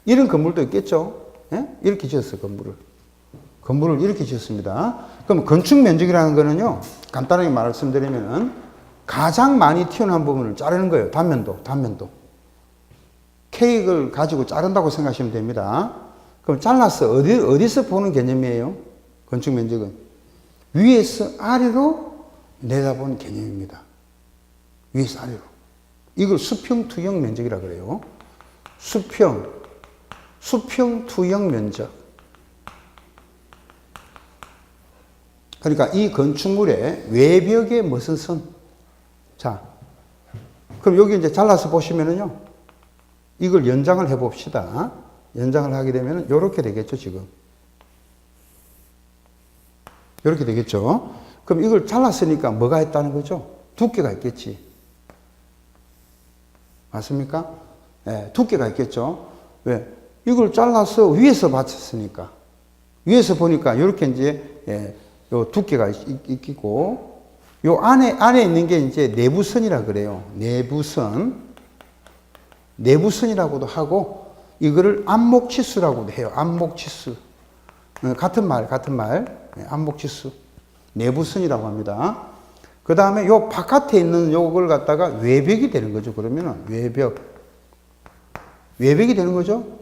이런 건물도 있겠죠. 이렇게 지었어요. 건물을 이렇게 지었습니다. 그럼 건축 면적이라는 거는요, 간단하게 말씀드리면은 가장 많이 튀어나온 부분을 자르는 거예요. 단면도. 케이크를 가지고 자른다고 생각하시면 됩니다. 그럼 잘라서 어디서 보는 개념이에요? 건축 면적은 위에서 아래로 내다보는 개념입니다. 위에서 아래로. 이걸 수평 투영 면적이라고 그래요. 수평 투영 면적. 그러니까 이 건축물의 외벽에 무슨 선? 자, 그럼 여기 이제 잘라서 보시면은요, 이걸 연장을 해 봅시다. 연장을 하게 되면 이렇게 되겠죠, 지금. 이렇게 되겠죠. 그럼 이걸 잘랐으니까 뭐가 있다는 거죠? 두께가 있겠지. 맞습니까? 두께가 있겠죠. 왜? 이걸 잘라서 위에서 받쳤으니까. 위에서 보니까 이렇게 이제, 요 두께가 있고, 요 안에 있는 게 이제 내부선이라 그래요. 내부선이라고도 하고, 이거를 안목치수라고도 해요. 안목치수. 같은 말. 안목치수. 내부선이라고 합니다. 그 다음에 요 바깥에 있는 요걸 갖다가 외벽이 되는 거죠. 그러면은 외벽이 되는 거죠.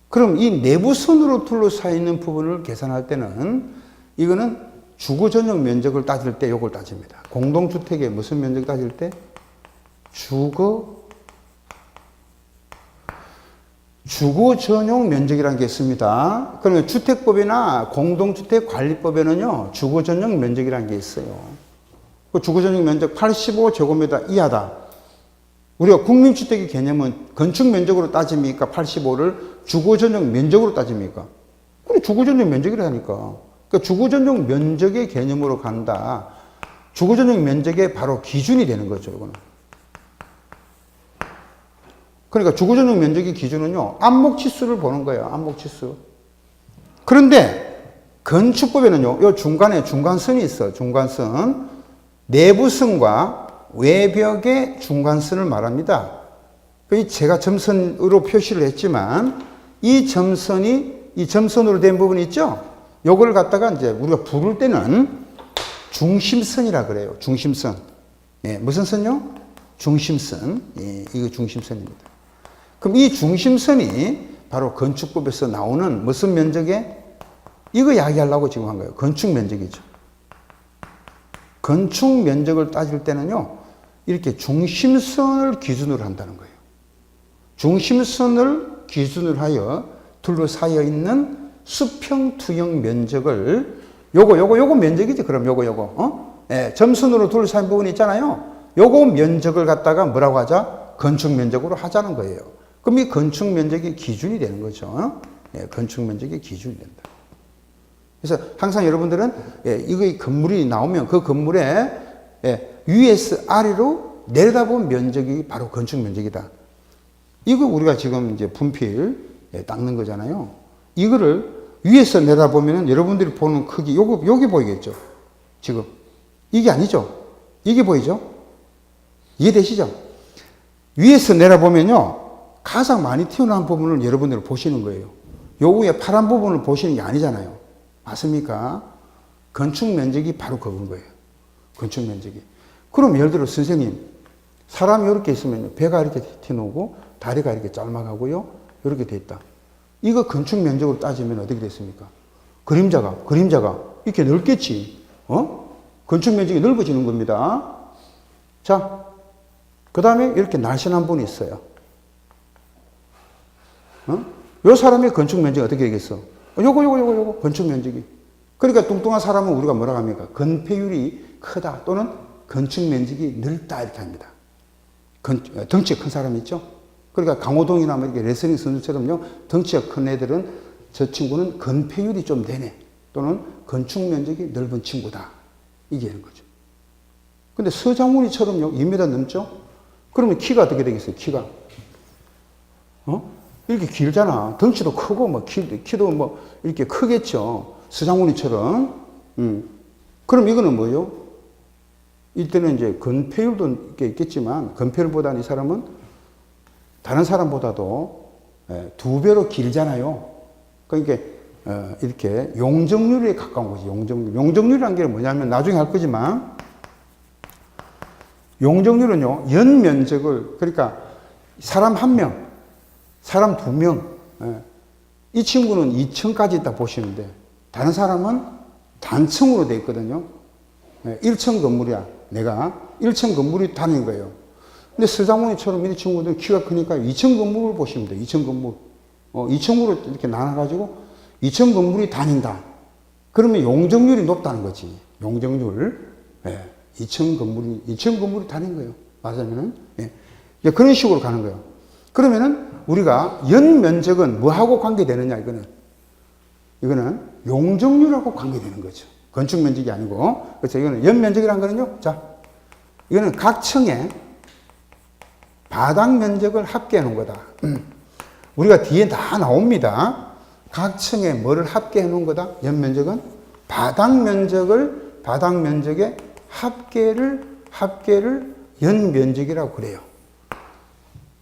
그럼 이 내부선으로 둘러싸여 있는 부분을 계산할 때는 이거는 주거 전용 면적을 따질 때 요걸 따집니다. 공동주택의 무슨 면적 따질 때? 주거 전용 면적이라는 게 있습니다. 그러면 주택법이나 공동주택관리법에는요, 주거 전용 면적이라는 게 있어요. 그 주거 전용 면적 85제곱미터 이하다. 우리가 국민주택의 개념은 건축 면적으로 따집니까? 85를 주거 전용 면적으로 따집니까? 그래, 주거 전용 면적이라니까. 그러니까 주거 전용 면적의 개념으로 간다. 주거 전용 면적의 바로 기준이 되는 거죠, 이거는. 그러니까 주거 전용 면적의 기준은요, 안목치수를 보는 거예요. 안목치수. 그런데 건축법에는요, 요 중간에 중간선이 있어요. 중간선. 내부선과 외벽의 중간선을 말합니다. 제가 점선으로 표시를 했지만 이 점선으로 된 부분이 있죠? 요걸 갖다가 이제 우리가 부를 때는 중심선이라 그래요. 중심선. 무슨 선요? 중심선. 이거 중심선입니다. 그럼 이 중심선이 바로 건축법에서 나오는 무슨 면적에? 이거 이야기하려고 지금 한 거예요. 건축 면적이죠. 건축 면적을 따질 때는요, 이렇게 중심선을 기준으로 한다는 거예요. 중심선을 기준으로 하여 둘러싸여 있는 수평 투영 면적을 요거 면적이지. 그럼 요거. 점선으로 둘러싸인 부분이 있잖아요. 요거 면적을 갖다가 뭐라고 하자? 건축 면적으로 하자는 거예요. 그럼 이 건축 면적의 기준이 되는 거죠. 건축 면적의 기준이 된다. 그래서 항상 여러분들은 이거 건물이 나오면 그 건물에 위에서 아래로 내려다본 면적이 바로 건축 면적이다. 이거 우리가 지금 이제 분필 닦는 거잖아요. 이거를 위에서 내려다보면 여러분들이 보는 크기, 요게 보이겠죠? 지금. 이게 아니죠? 이게 보이죠? 이해되시죠? 위에서 내려보면요, 가장 많이 튀어나온 부분을 여러분들이 보시는 거예요. 요 위에 파란 부분을 보시는 게 아니잖아요. 맞습니까? 건축 면적이 바로 그건 거예요. 건축 면적이. 그럼 예를 들어 선생님, 사람이 이렇게 있으면 배가 이렇게 튀어나오고 다리가 이렇게 짧아가고요. 이렇게 돼 있다. 이거 건축 면적으로 따지면 어떻게 됐습니까? 그림자가 이렇게 넓겠지. 건축 면적이 넓어지는 겁니다. 자, 그 다음에 이렇게 날씬한 분이 있어요. 요 사람의 건축 면적이 어떻게 되겠어? 요거 건축 면적이. 그러니까 뚱뚱한 사람은 우리가 뭐라고 합니까? 건폐율이 크다 또는 건축 면적이 넓다 이렇게 합니다. 덩치가 큰 사람 있죠? 그러니까 강호동이나 뭐 이렇게 레슬링 선수처럼요, 덩치가 큰 애들은 저 친구는 건폐율이 좀 되네 또는 건축 면적이 넓은 친구다. 이게 되는 거죠. 근데 서장훈이처럼요, 2m 넘죠? 그러면 키가 어떻게 되겠어요, 키가? 이렇게 길잖아. 덩치도 크고, 뭐, 키도 뭐, 이렇게 크겠죠. 서장훈이처럼. 그럼 이거는 뭐예요? 이때는 이제 건폐율도 있겠지만, 건폐율보다는 이 사람은 다른 사람보다도 2배로 길잖아요. 그러니까, 이렇게 용적률에 가까운 거지, 용적률. 용적률이라는 게 뭐냐면, 나중에 할 거지만, 용적률은요, 연면적을, 그러니까, 사람 1명, 사람 2명, 이 친구는 2층까지 있다 보시면 돼. 다른 사람은 단층으로 돼 있거든요. 1층 건물이야. 내가 1층 건물이 다닌 거예요. 근데 서장훈이처럼 이 친구들은 키가 크니까 2층 건물을 보시면 돼. 2층 건물. 2층으로 이렇게 나눠가지고 2층 건물이 다닌다. 그러면 용적률이 높다는 거지. 용적률. 2층 건물이 다닌 거예요. 맞으면은. 그런 식으로 가는 거예요. 그러면은 우리가 연면적은 뭐하고 관계되느냐, 이거는 용적률하고 관계되는 거죠. 건축 면적이 아니고. 그렇죠. 이거는 연면적이라는 거는요. 자, 이거는 각 층의 바닥 면적을 합계해 놓은 거다. 우리가 뒤에 다 나옵니다. 각 층에 뭐를 합계해 놓은 거다? 연면적은 바닥 면적의 합계를 연면적이라고 그래요.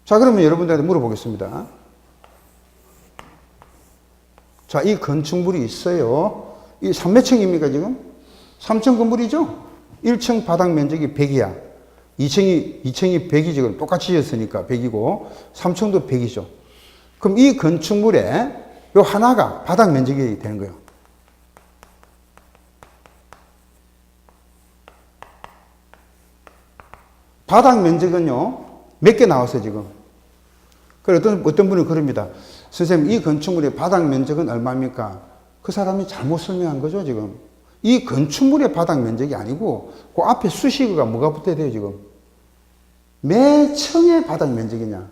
자, 그러면 여러분들한테 물어보겠습니다. 자, 이 건축물이 있어요. 이 3몇 층입니까, 지금? 3층 건물이죠? 1층 바닥 면적이 100이야. 2층이 100이지. 그럼 똑같이 지었으니까 100이고, 3층도 100이죠. 그럼 이 건축물에 요 하나가 바닥 면적이 되는 거예요. 바닥 면적은요, 몇 개 나왔어요, 지금? 어떤 분은 그럽니다. 선생님, 이 건축물의 바닥 면적은 얼마입니까? 그 사람이 잘못 설명한 거죠, 지금. 이 건축물의 바닥 면적이 아니고, 그 앞에 수식어가 뭐가 붙어야 돼요, 지금? 매 층의 바닥 면적이냐?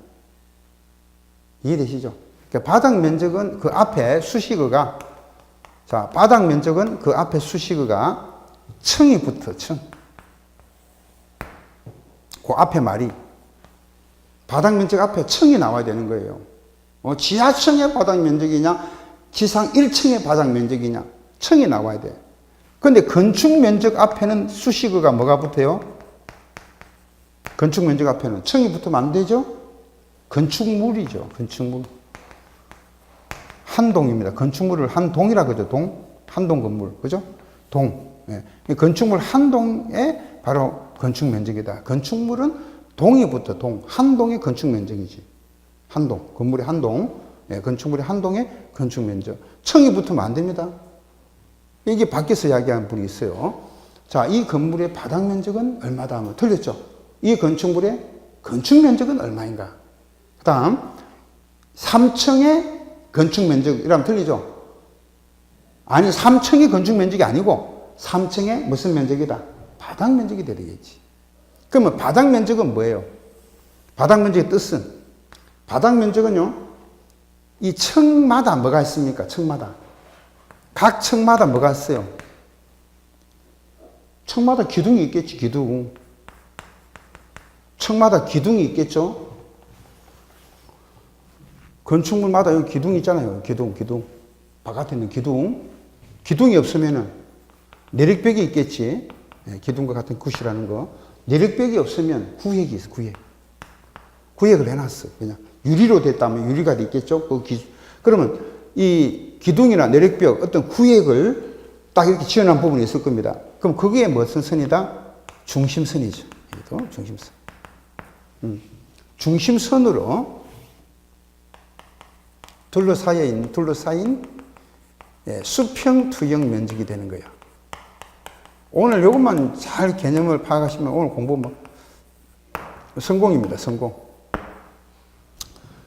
이해되시죠? 그러니까 바닥 면적은 그 앞에 수식어가, 자, 바닥 면적은 그 앞에 수식어가 층이 붙어, 층. 그 앞에 말이. 바닥 면적 앞에 층이 나와야 되는 거예요. 지하층의 바닥 면적이냐, 지상 1층의 바닥 면적이냐, 층이 나와야 돼. 근데 건축 면적 앞에는 수식어가 뭐가 붙어요? 건축 면적 앞에는 층이 붙으면 안 되죠? 건축물이죠, 건축물. 한동입니다. 건축물을 한동이라 그러죠, 한동 건물. 그죠? 동. 건축물 한동에 바로 건축 면적이다. 건축물은 동이 붙어, 한동의 건축 면적이지. 한동. 건물의 한동. 건축물의 한동의 건축 면적. 층이 붙으면 안 됩니다. 이게 밖에서 이야기하는 분이 있어요. 자, 이 건물의 바닥 면적은 얼마다 하면 틀렸죠? 이 건축물의 건축 면적은 얼마인가? 그 다음, 3층의 건축 면적, 이러면 틀리죠? 아니, 3층의 건축 면적이 아니고, 3층의 무슨 면적이다? 바닥 면적이 되겠지. 그러면 바닥 면적은 뭐예요? 바닥 면적의 뜻은, 바닥 면적은요, 이 층마다 뭐가 있습니까? 층마다. 각 층마다 뭐가 있어요? 층마다 기둥이 있겠지, 기둥. 층마다 기둥이 있겠죠? 건축물마다 여기 기둥이 있잖아요. 기둥. 바깥에 있는 기둥. 기둥이 없으면은 내력벽이 있겠지. 기둥과 같은 굿이라는 거. 내력벽이 없으면 구획이 있어, 구획을 해놨어. 그냥 유리로 됐다면 유리가 있겠죠. 그러면 이 기둥이나 내력벽 어떤 구획을 딱 이렇게 지어놓은 부분이 있을 겁니다. 그럼 거기에 무슨 선이다? 중심선이죠. 이것도 중심선. 중심선으로 둘러싸인 수평 투영 면적이 되는 거예요. 오늘 이것만 잘 개념을 파악하시면 오늘 공부 성공입니다. 성공.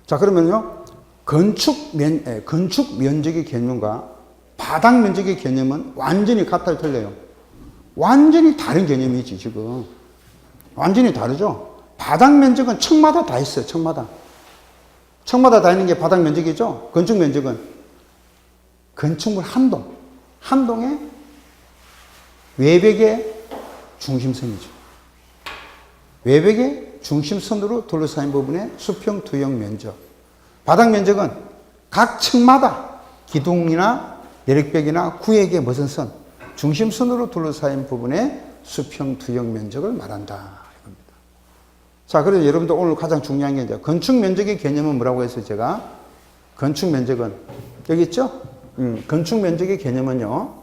자, 그러면요, 건축 면적의 개념과 바닥 면적의 개념은 완전히 같아요, 틀려요? 완전히 다른 개념이지, 지금. 완전히 다르죠? 바닥 면적은 층마다 다 있어요, 층마다. 층마다 다 있는 게 바닥 면적이죠? 건축 면적은 건축물 한동의 외벽의 중심선이죠. 외벽의 중심선으로 둘러싸인 부분의 수평 투영 면적. 바닥 면적은 각 층마다 기둥이나 내력벽이나 구획의 무슨 선, 중심선으로 둘러싸인 부분의 수평 투영 면적을 말한다. 이겁니다. 자, 그래서 여러분들 오늘 가장 중요한 게 이제 건축 면적의 개념은 뭐라고 했어요, 제가? 건축 면적은, 여기 있죠? 건축 면적의 개념은요,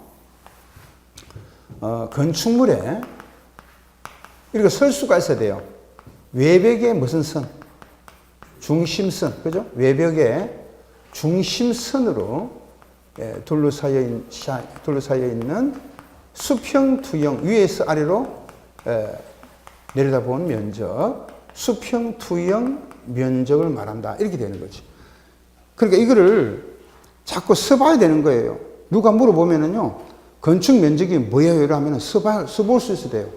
건축물에 이렇게 설 수가 있어야 돼요. 외벽에 무슨 선? 중심선, 그죠? 외벽에 중심선으로 둘러싸여 있는 수평 투영, 위에서 아래로 내려다보는 면적, 수평 투영 면적을 말한다. 이렇게 되는 거지. 그러니까 이거를 자꾸 써봐야 되는 거예요. 누가 물어보면은요, 건축 면적이 뭐예요? 이러면 써볼 수 있어야 돼요.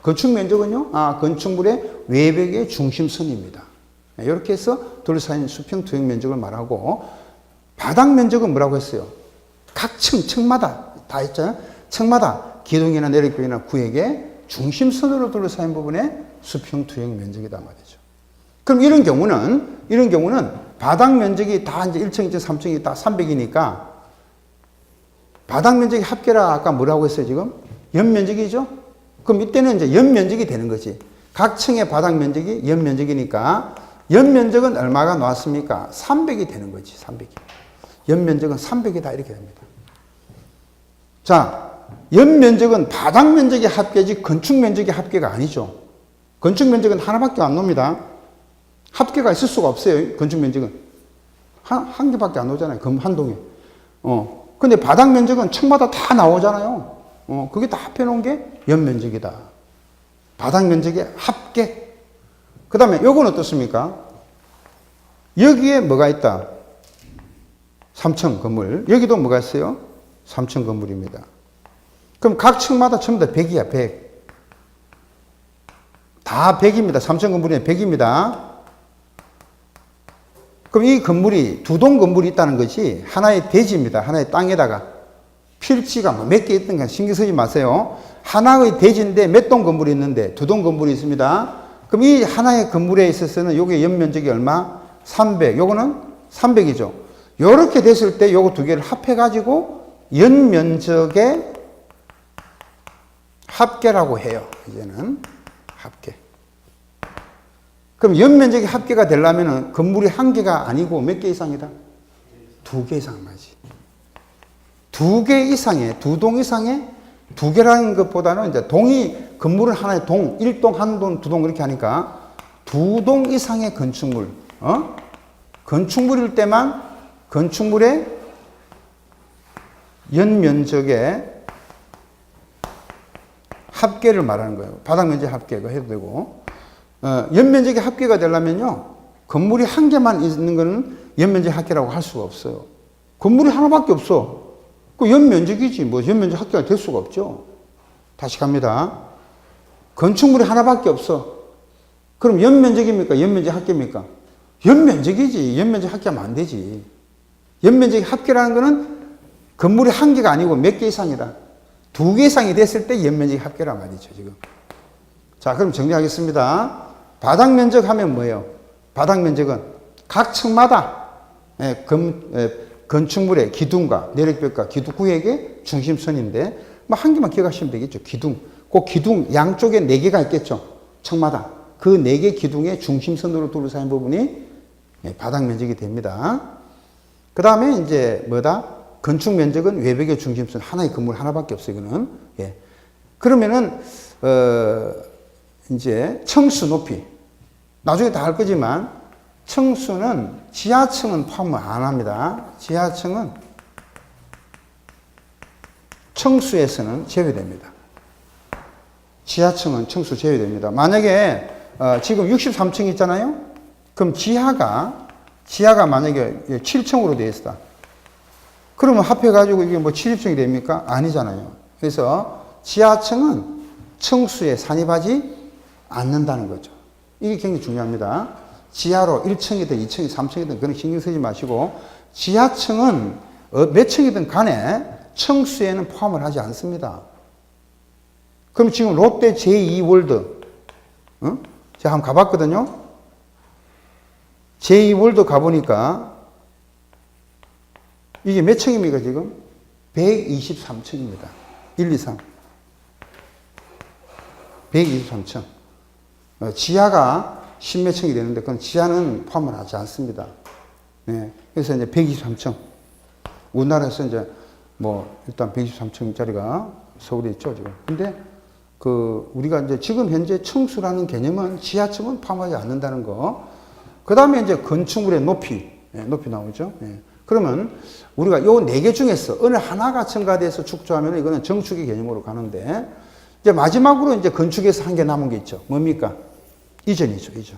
건축 면적은요, 건축물의 외벽의 중심선입니다. 이렇게 해서 둘러싸인 수평 투영 면적을 말하고, 바닥 면적은 뭐라고 했어요? 각 층마다 다 했잖아요. 층마다 기둥이나 내력벽이나 구획의 중심선으로 둘러싸인 부분의 수평 투영 면적이다 말이죠. 그럼 이런 경우는 바닥 면적이 다 이제 1층, 2층, 3층이 다 300이니까 바닥 면적이 합계라 아까 뭐라고 했어요, 지금? 연면적이죠? 그럼 이때는 이제 연면적이 되는 거지. 각 층의 바닥 면적이 연면적이니까 연면적은 얼마가 나왔습니까? 300이 되는 거지, 300이. 연면적은 300이다, 이렇게 됩니다. 자, 연면적은 바닥 면적의 합계지 건축 면적의 합계가 아니죠. 건축 면적은 하나밖에 안 놉니다. 합계가 있을 수가 없어요, 건축 면적은. 한 개밖에 안 나오잖아요, 한 동에. 근데 바닥 면적은 층마다 다 나오잖아요. 그게 다 합해놓은 게 연면적이다. 바닥 면적의 합계. 그 다음에 요건 어떻습니까? 여기에 뭐가 있다? 3층 건물. 여기도 뭐가 있어요? 3층 건물입니다. 그럼 각 층마다 전부 다 100이야, 100. 다 100입니다. 3층 건물이 100입니다. 그럼 이 건물이 두 동 건물이 있다는 것이 하나의 대지입니다. 하나의 땅에다가 필지가 몇 개 있던가 신경 쓰지 마세요. 하나의 대지인데 몇 동 건물이 있는데 두 동 건물이 있습니다. 그럼 이 하나의 건물에 있어서는 요게 연면적이 얼마? 300. 요거는 300이죠. 요렇게 됐을 때 요거 두 개를 합해가지고 연면적의 합계라고 해요. 이제는 합계. 그럼 연면적이 합계가 되려면 건물이 한 개가 아니고 몇 개 이상이다? 두 개 이상 맞지. 두 개 이상의, 두 동 이상의, 두 개라는 것보다는 이제 동이, 건물은 하나의 동, 1동, 한 동, 두 동 이렇게 하니까 두 동 이상의 건축물, 건축물일 때만 건축물의 연면적의 합계를 말하는 거예요. 바닥 면적 합계가 해도 되고, 연면적의 합계가 되려면요, 건물이 한 개만 있는 거는 연면적 합계라고 할 수가 없어요. 건물이 하나밖에 없어. 그 연면적이지, 뭐, 연면적 합계가 될 수가 없죠. 다시 갑니다. 건축물이 하나밖에 없어. 그럼 연면적입니까? 연면적 합계입니까? 연면적이지. 연면적 합계하면 안 되지. 연면적 합계라는 거는 건물이 한 개가 아니고 몇 개 이상이다. 두 개 이상이 됐을 때 연면적 합계란 말이죠, 지금. 자, 그럼 정리하겠습니다. 바닥 면적 하면 뭐예요? 바닥 면적은 각 층마다 건축물의 기둥과 내력벽과 기둥구역의 중심선인데, 뭐 한 개만 기억하시면 되겠죠. 기둥. 그 기둥 양쪽에 네 개가 있겠죠. 층마다. 그 네 개 기둥의 중심선으로 둘러싸인 부분이 바닥 면적이 됩니다. 그 다음에 이제 뭐다? 건축 면적은 외벽의 중심선. 하나의 건물 하나밖에 없어요, 이거는. 예. 그러면은, 이제 층수 높이. 나중에 다 할 거지만, 층수는 지하층은 포함을 안 합니다. 지하층은 층수에서는 제외됩니다. 지하층은 층수 제외됩니다. 만약에 지금 63층 있잖아요. 그럼 지하가 만약에 7층으로 되어 있다. 그러면 합해가지고 이게 뭐 70층이 됩니까? 아니잖아요. 그래서 지하층은 층수에 산입하지 않는다는 거죠. 이게 굉장히 중요합니다. 지하로 1층이든 2층이든 3층이든 그런 신경 쓰지 마시고, 지하층은 몇 층이든 간에 층수에는 포함을 하지 않습니다. 그럼 지금 롯데 제2월드, 제가 한번 가봤거든요. 제2월드 가보니까 이게 몇 층입니까, 지금? 123층입니다. 1, 2, 3. 123층. 지하가 10몇 층이 되는데, 그건 지하는 포함을 하지 않습니다. 네. 그래서 이제 123층. 우리나라에서 이제 뭐, 일단 123층짜리가 서울에 있죠, 지금. 근데 우리가 이제 지금 현재 층수라는 개념은 지하층은 포함하지 않는다는 거. 그 다음에 이제 건축물의 높이. 높이 나오죠. 그러면 우리가 요 4개 중에서 어느 하나가 첨가돼서 축소하면 이거는 정축의 개념으로 가는데, 이제 마지막으로 이제 건축에서 한 개 남은 게 있죠. 뭡니까? 이전이죠, 이전.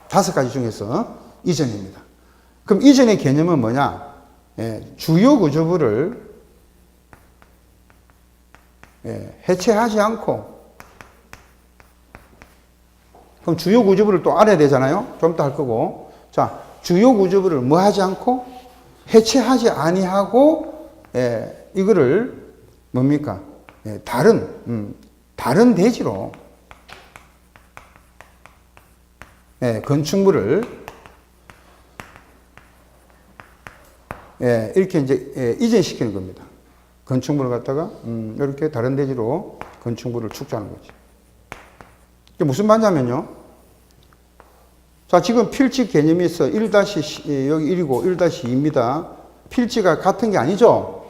5가지 중에서 이전입니다. 그럼 이전의 개념은 뭐냐? 주요 구조부를 해체하지 않고, 그럼 주요 구조부를 또 알아야 되잖아요. 좀 이따 할 거고. 자, 주요 구조부를 뭐 하지 않고 해체하지 아니하고 이거를 뭡니까? 다른 대지로 건축물을 이렇게 이제 이전시키는 겁니다. 건축물을 갖다가 이렇게 다른 대지로 건축물을 축소하는 거지. 이게 무슨 말이냐면요. 자, 지금 필지 개념이 있어. 1- 여기 1이고 1-2입니다. 필지가 같은 게 아니죠.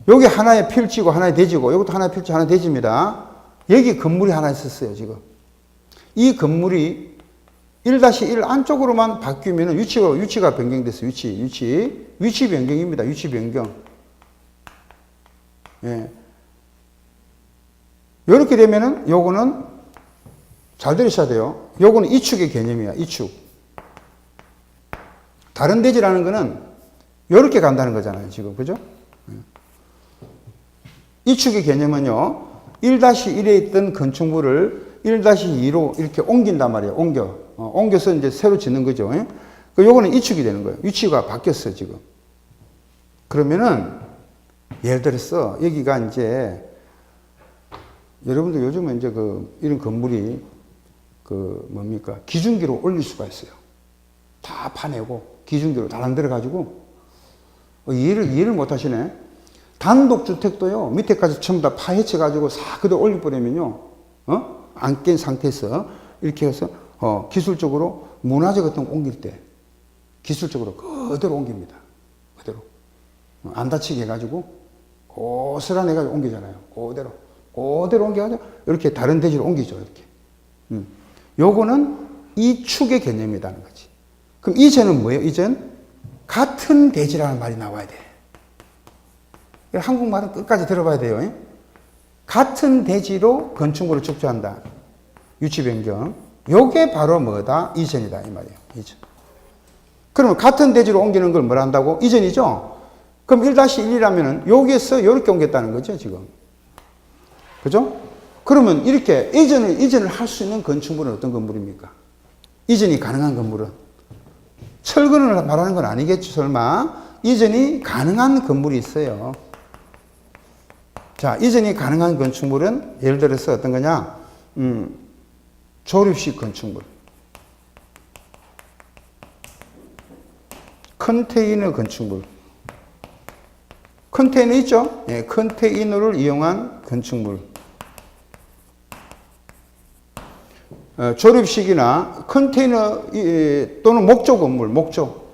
여기 하나의 필지고 하나의 대지고, 이것도 하나의 필지, 하나의 대지입니다. 여기 건물이 하나 있었어요, 지금. 이 건물이 1-1 안쪽으로만 바뀌면 위치가 변경됐어요. 위치 변경입니다. 위치 변경. 이렇게 되면은 요거는 잘 들으셔야 돼요. 요거는 이축의 개념이야, 이축. 다른 대지라는 거는 요렇게 간다는 거잖아요, 지금. 그죠? 이축의 개념은요, 1-1에 있던 건축물을 1-2로 이렇게 옮긴단 말이에요. 옮겨서 이제 새로 짓는 거죠. 요거는 이축이 되는 거예요. 위치가 바뀌었어요, 지금. 그러면은, 예를 들어서, 여기가 이제, 여러분들 요즘은 이제 이런 건물이 뭡니까? 기준기로 올릴 수가 있어요. 다 파내고, 기준기로 다 만들어가지고, 이해를 못 하시네. 단독주택도요, 밑에까지 전부 다 파헤쳐가지고 싹 그대로 올려버리면요, 안 깬 상태에서 이렇게 해서, 기술적으로 문화재 같은 거 옮길 때, 기술적으로 그대로 옮깁니다. 그대로. 안 다치게 해가지고, 고스란히 해가지고 옮기잖아요. 그대로 옮겨가지고, 이렇게 다른 대지로 옮기죠, 이렇게. 요거는 이축의 개념이라는 거지. 그럼 이전은 뭐예요? 이전? 같은 대지라는 말이 나와야 돼. 한국말은 끝까지 들어봐야 돼요. 같은 대지로 건축물을 축소한다. 위치 변경. 요게 바로 뭐다? 이전이다. 이 말이에요. 이전. 그러면 같은 대지로 옮기는 걸 뭐라 한다고? 이전이죠? 그럼 1-1이라면은 여기에서 이렇게 옮겼다는 거죠, 지금. 그죠? 그러면 이렇게 이전을 할 수 있는 건축물은 어떤 건물입니까? 이전이 가능한 건물은? 철근을 말하는 건 아니겠죠, 설마. 이전이 가능한 건물이 있어요. 자, 이전이 가능한 건축물은 예를 들어서 어떤 거냐? 조립식 건축물. 컨테이너 건축물. 컨테이너 있죠? 예, 컨테이너를 이용한 건축물. 조립식이나 컨테이너 또는 목조 건물, 목조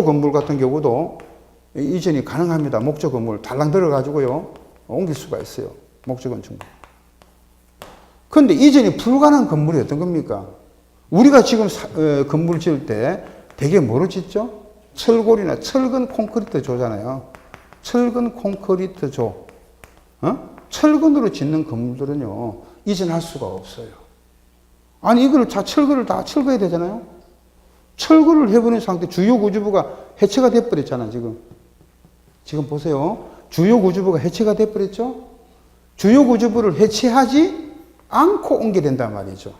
건물 같은 경우도 이전이 가능합니다. 목조 건물 달랑 들어가지고요, 옮길 수가 있어요. 목조 건축물. 그런데 이전이 불가능한 건물이 어떤 겁니까? 우리가 지금 건물 지을 때 되게 뭐로 짓죠? 철골이나 철근 콘크리트 조잖아요. 철근 콘크리트 조. 철근으로 짓는 건물들은요, 이전할 수가 없어요. 아니, 이거를 철거를 다 철거해야 되잖아요? 철거를 해버린 상태, 주요 구조부가 해체가 돼버렸잖아, 지금. 지금 보세요. 주요 구조부가 해체가 돼버렸죠? 주요 구조부를 해체하지 않고 옮게 된단 말이죠.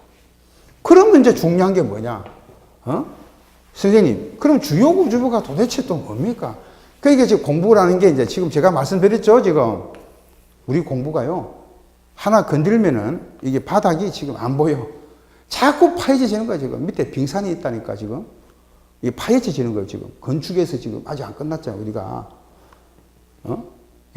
그러면 이제 중요한 게 뭐냐? 선생님, 그럼 주요 구조부가 도대체 또 뭡니까? 그러니까 지금 공부라는 게 이제 지금 제가 말씀드렸죠, 지금. 우리 공부가요, 하나 건들면은 이게 바닥이 지금 안 보여. 자꾸 파헤쳐지는 거야, 지금. 밑에 빙산이 있다니까, 지금. 이 파헤쳐지는 거예요, 지금. 건축에서 지금 아직 안 끝났잖아, 우리가.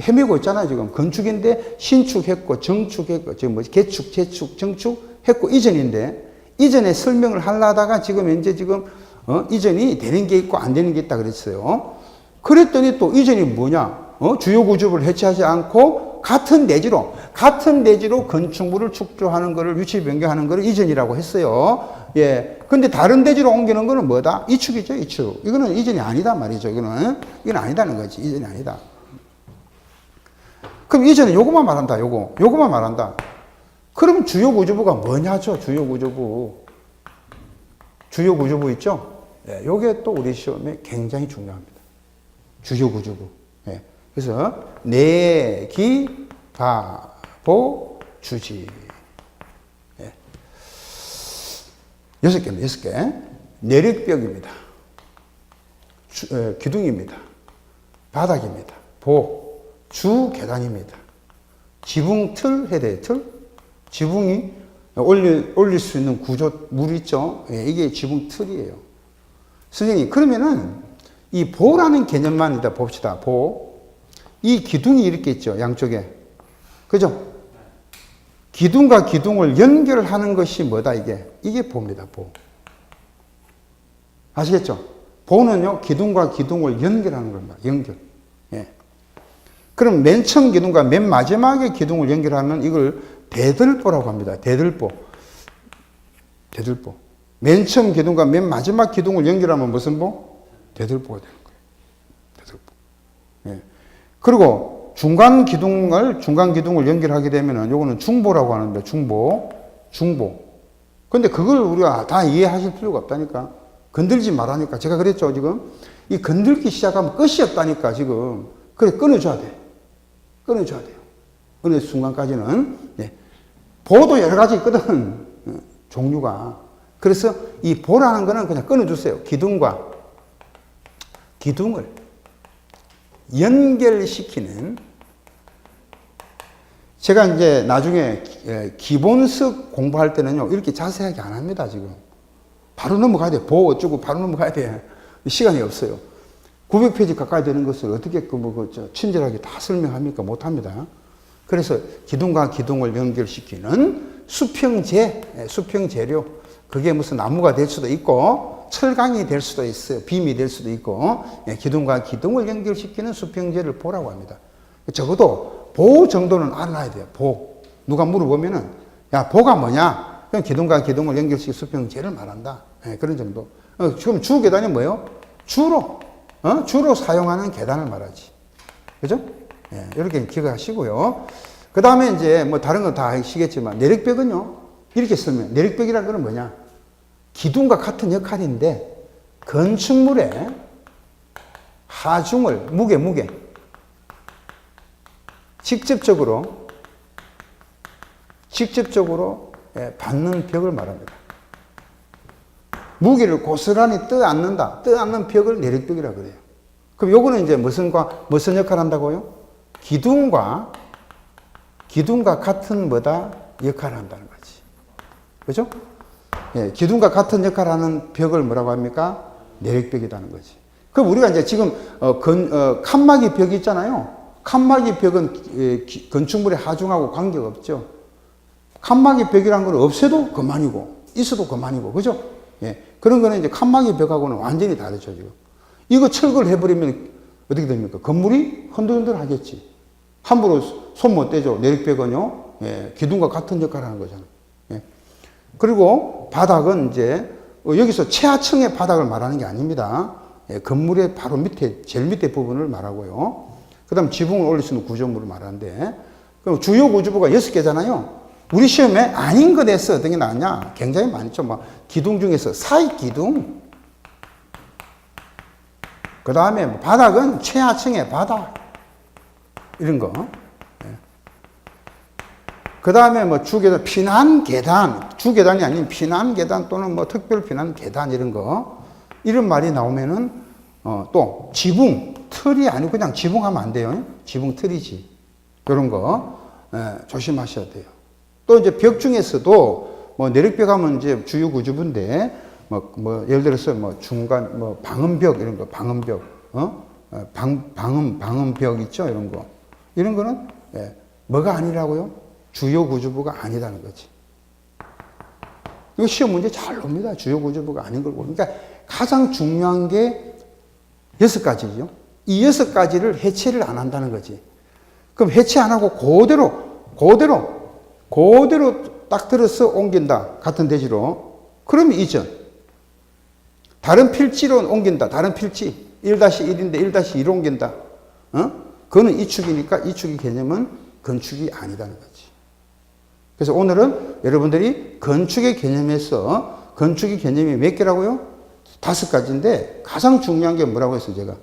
헤매고 있잖아요, 지금. 건축인데 신축했고, 정축했고, 지금 뭐지? 개축, 재축, 정축했고, 이전인데, 이전에 설명을 하려다가 지금 현재 지금, 이전이 되는 게 있고 안 되는 게 있다 그랬어요. 그랬더니 또 이전이 뭐냐? 주요 구조를 해체하지 않고 같은 대지로 건축물을 축조하는 거를 위치 변경하는 거를 이전이라고 했어요. 예. 근데 다른 대지로 옮기는 거는 뭐다? 이축이죠, 이축. 이거는 이전이 아니다 말이죠. 이건 아니다는 거지. 이전이 아니다. 그럼 이전은 요거만 말한다, 요거만 말한다. 그럼 주요 구조부가 뭐냐죠, 주요 구조부. 주요 구조부 있죠? 예, 요게 또 우리 시험에 굉장히 중요합니다. 주요 구조부. 예. 그래서 내기, 바보, 주지. 예. 6개입니다. 6개. 내력벽입니다. 기둥입니다. 바닥입니다. 주 계단입니다. 지붕 틀 해야 돼요. 틀. 지붕이 올릴 수 있는 구조, 물 있죠? 예, 이게 지붕 틀이에요. 선생님, 그러면은 이 보라는 개념만 일단 봅시다. 이 기둥이 이렇게 있죠. 양쪽에. 그죠? 기둥과 기둥을 연결하는 것이 뭐다, 이게? 이게 보입니다, 보. 아시겠죠? 보는요, 기둥과 기둥을 연결하는 겁니다. 연결. 예. 그럼 맨 처음 기둥과 맨 마지막에 기둥을 연결하면 이걸 대들보라고 합니다. 대들보. 맨 처음 기둥과 맨 마지막 기둥을 연결하면 무슨 보? 대들보가 되는 거예요. 대들보. 예. 그리고 중간 기둥을 연결하게 되면은 요거는 중보라고 하는데, 중보. 근데 그걸 우리가 다 이해하실 필요가 없다니까. 건들지 말라니까. 제가 그랬죠, 지금. 이 건들기 시작하면 끝이 없다니까, 지금. 그래, 끊어줘야 돼요. 어느 순간까지는. 예. 보도 여러 가지 있거든, 종류가. 그래서 이 보라는 거는 그냥 끊어주세요. 기둥과 기둥을 연결시키는. 제가 이제 나중에 기본석 공부할 때는요, 이렇게 자세하게 안 합니다, 지금. 바로 넘어가야 돼. 보 어쩌고 바로 넘어가야 돼. 시간이 없어요. 900페이지 가까이 되는 것을 어떻게 친절하게 다 설명합니까? 못 합니다. 그래서 기둥과 기둥을 연결시키는 수평재료. 그게 무슨 나무가 될 수도 있고, 철강이 될 수도 있어요. 빔이 될 수도 있고, 기둥과 기둥을 연결시키는 수평재를 보라고 합니다. 적어도 보 정도는 알아야 돼요. 보. 누가 물어보면은, 야, 보가 뭐냐? 그냥 기둥과 기둥을 연결시키는 수평재를 말한다. 그런 정도. 지금 주 계단이 뭐예요? 주로 사용하는 계단을 말하지. 그죠? 이렇게 기억하시고요. 그 다음에 이제 뭐 다른 거 다 아시겠지만, 내력벽은요, 이렇게 쓰면, 내력벽이라는 건 뭐냐? 기둥과 같은 역할인데, 건축물의 하중을, 무게, 직접적으로 받는 벽을 말합니다. 무게를 고스란히 떠안는 벽을 내력벽이라고 그래요. 그럼 요거는 이제 무슨 역할을 한다고요? 기둥과 같은 역할을 한다는 거지. 그죠? 예, 기둥과 같은 역할을 하는 벽을 뭐라고 합니까? 내력벽이라는 거지. 그럼 우리가 이제 지금, 칸막이 벽이 있잖아요. 칸막이 벽은 건축물의 하중하고 관계가 없죠. 칸막이 벽이라는 건 없애도 그만이고, 있어도 그만이고, 그죠? 예. 그런 거는 이제 칸막이 벽하고는 완전히 다르죠, 지금. 이거 철거를 해버리면 어떻게 됩니까? 건물이 흔들흔들 하겠지. 함부로 손 못 대죠. 내력벽은요, 기둥과 같은 역할을 하는 거잖아요. 예. 그리고 바닥은 이제, 여기서 최하층의 바닥을 말하는 게 아닙니다. 건물의 바로 밑에, 제일 밑에 부분을 말하고요. 그 다음 지붕을 올릴 수 있는 구조물을 말하는데, 그럼 주요 구조부가 6개잖아요. 우리 시험에 아닌 것에서 어떤 게 나왔냐? 굉장히 많죠. 막 기둥 중에서 사이 기둥. 그 다음에 바닥은 최하층의 바닥. 이런 거. 그 다음에 뭐 주계단, 피난 계단. 주계단이 아닌 피난 계단 또는 뭐 특별 피난 계단 이런 거. 이런 말이 나오면은, 또 지붕. 틀이 아니고 그냥 지붕 하면 안 돼요. 지붕 틀이지. 이런 거. 조심하셔야 돼요. 또 이제 벽 중에서도 뭐 내륙벽 하면 이제 주요 구조부인데 예를 들어서 뭐 중간 뭐 방음벽 이런 거 방음벽 방음벽 있죠 이런 거 이런 거는 뭐가 아니라고요? 주요 구조부가 아니라는 거지. 이거 시험 문제 잘 옵니다. 주요 구조부가 아닌 걸 보니까 그러니까 가장 중요한 게 6가지죠. 이 6가지를 해체를 안 한다는 거지. 그럼 해체 안 하고 그대로 딱 들어서 옮긴다. 같은 대지로. 그러면 이전. 다른 필지로 옮긴다. 다른 필지. 1-1인데 1-2로 옮긴다. 그거는 이축이니까 이축의 개념은 건축이 아니다는 거지. 그래서 오늘은 여러분들이 건축의 개념에서 건축의 개념이 몇 개라고요? 5가지인데 가장 중요한 게 뭐라고 했어요, 제가?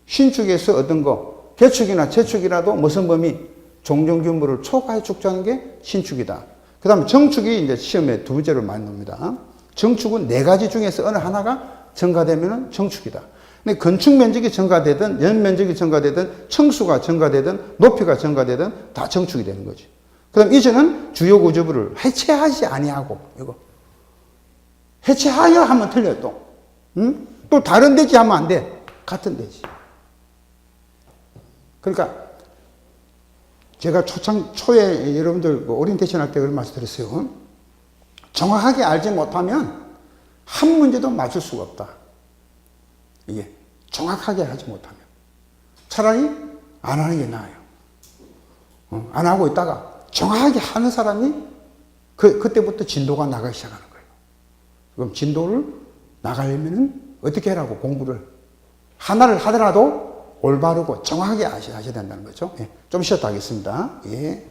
신축에서 얻은 거, 개축이나 재축이라도 무슨 범위, 종전 규모를 초과해 축소하는 게 신축이다. 그 다음에 정축이 이제 시험에 두 번째로 많이 나옵니다. 정축은 4가지 중에서 어느 하나가 증가되면 정축이다. 근데 건축 면적이 증가되든 연 면적이 증가되든 청수가 증가되든 높이가 증가되든 다 정축이 되는 거지. 그 다음 이제는 주요 구조부를 해체하지 아니하고 이거 해체하여 하면 틀려요 또. 또 다른 대지 하면 안 돼. 같은 대지. 그러니까 제가 초에 여러분들 오리엔테이션 할 때 그런 말씀 드렸어요. 정확하게 알지 못하면 한 문제도 맞출 수가 없다. 이게 정확하게 하지 못하면 차라리 안 하는 게 나아요. 안 하고 있다가 정확하게 하는 사람이 그때부터 진도가 나가기 시작하는 거예요. 그럼 진도를 나가려면 어떻게 하라고 공부를 하나를 하더라도 올바르고 정확하게 아셔야 된다는 거죠. 예, 좀 쉬었다 하겠습니다. 예.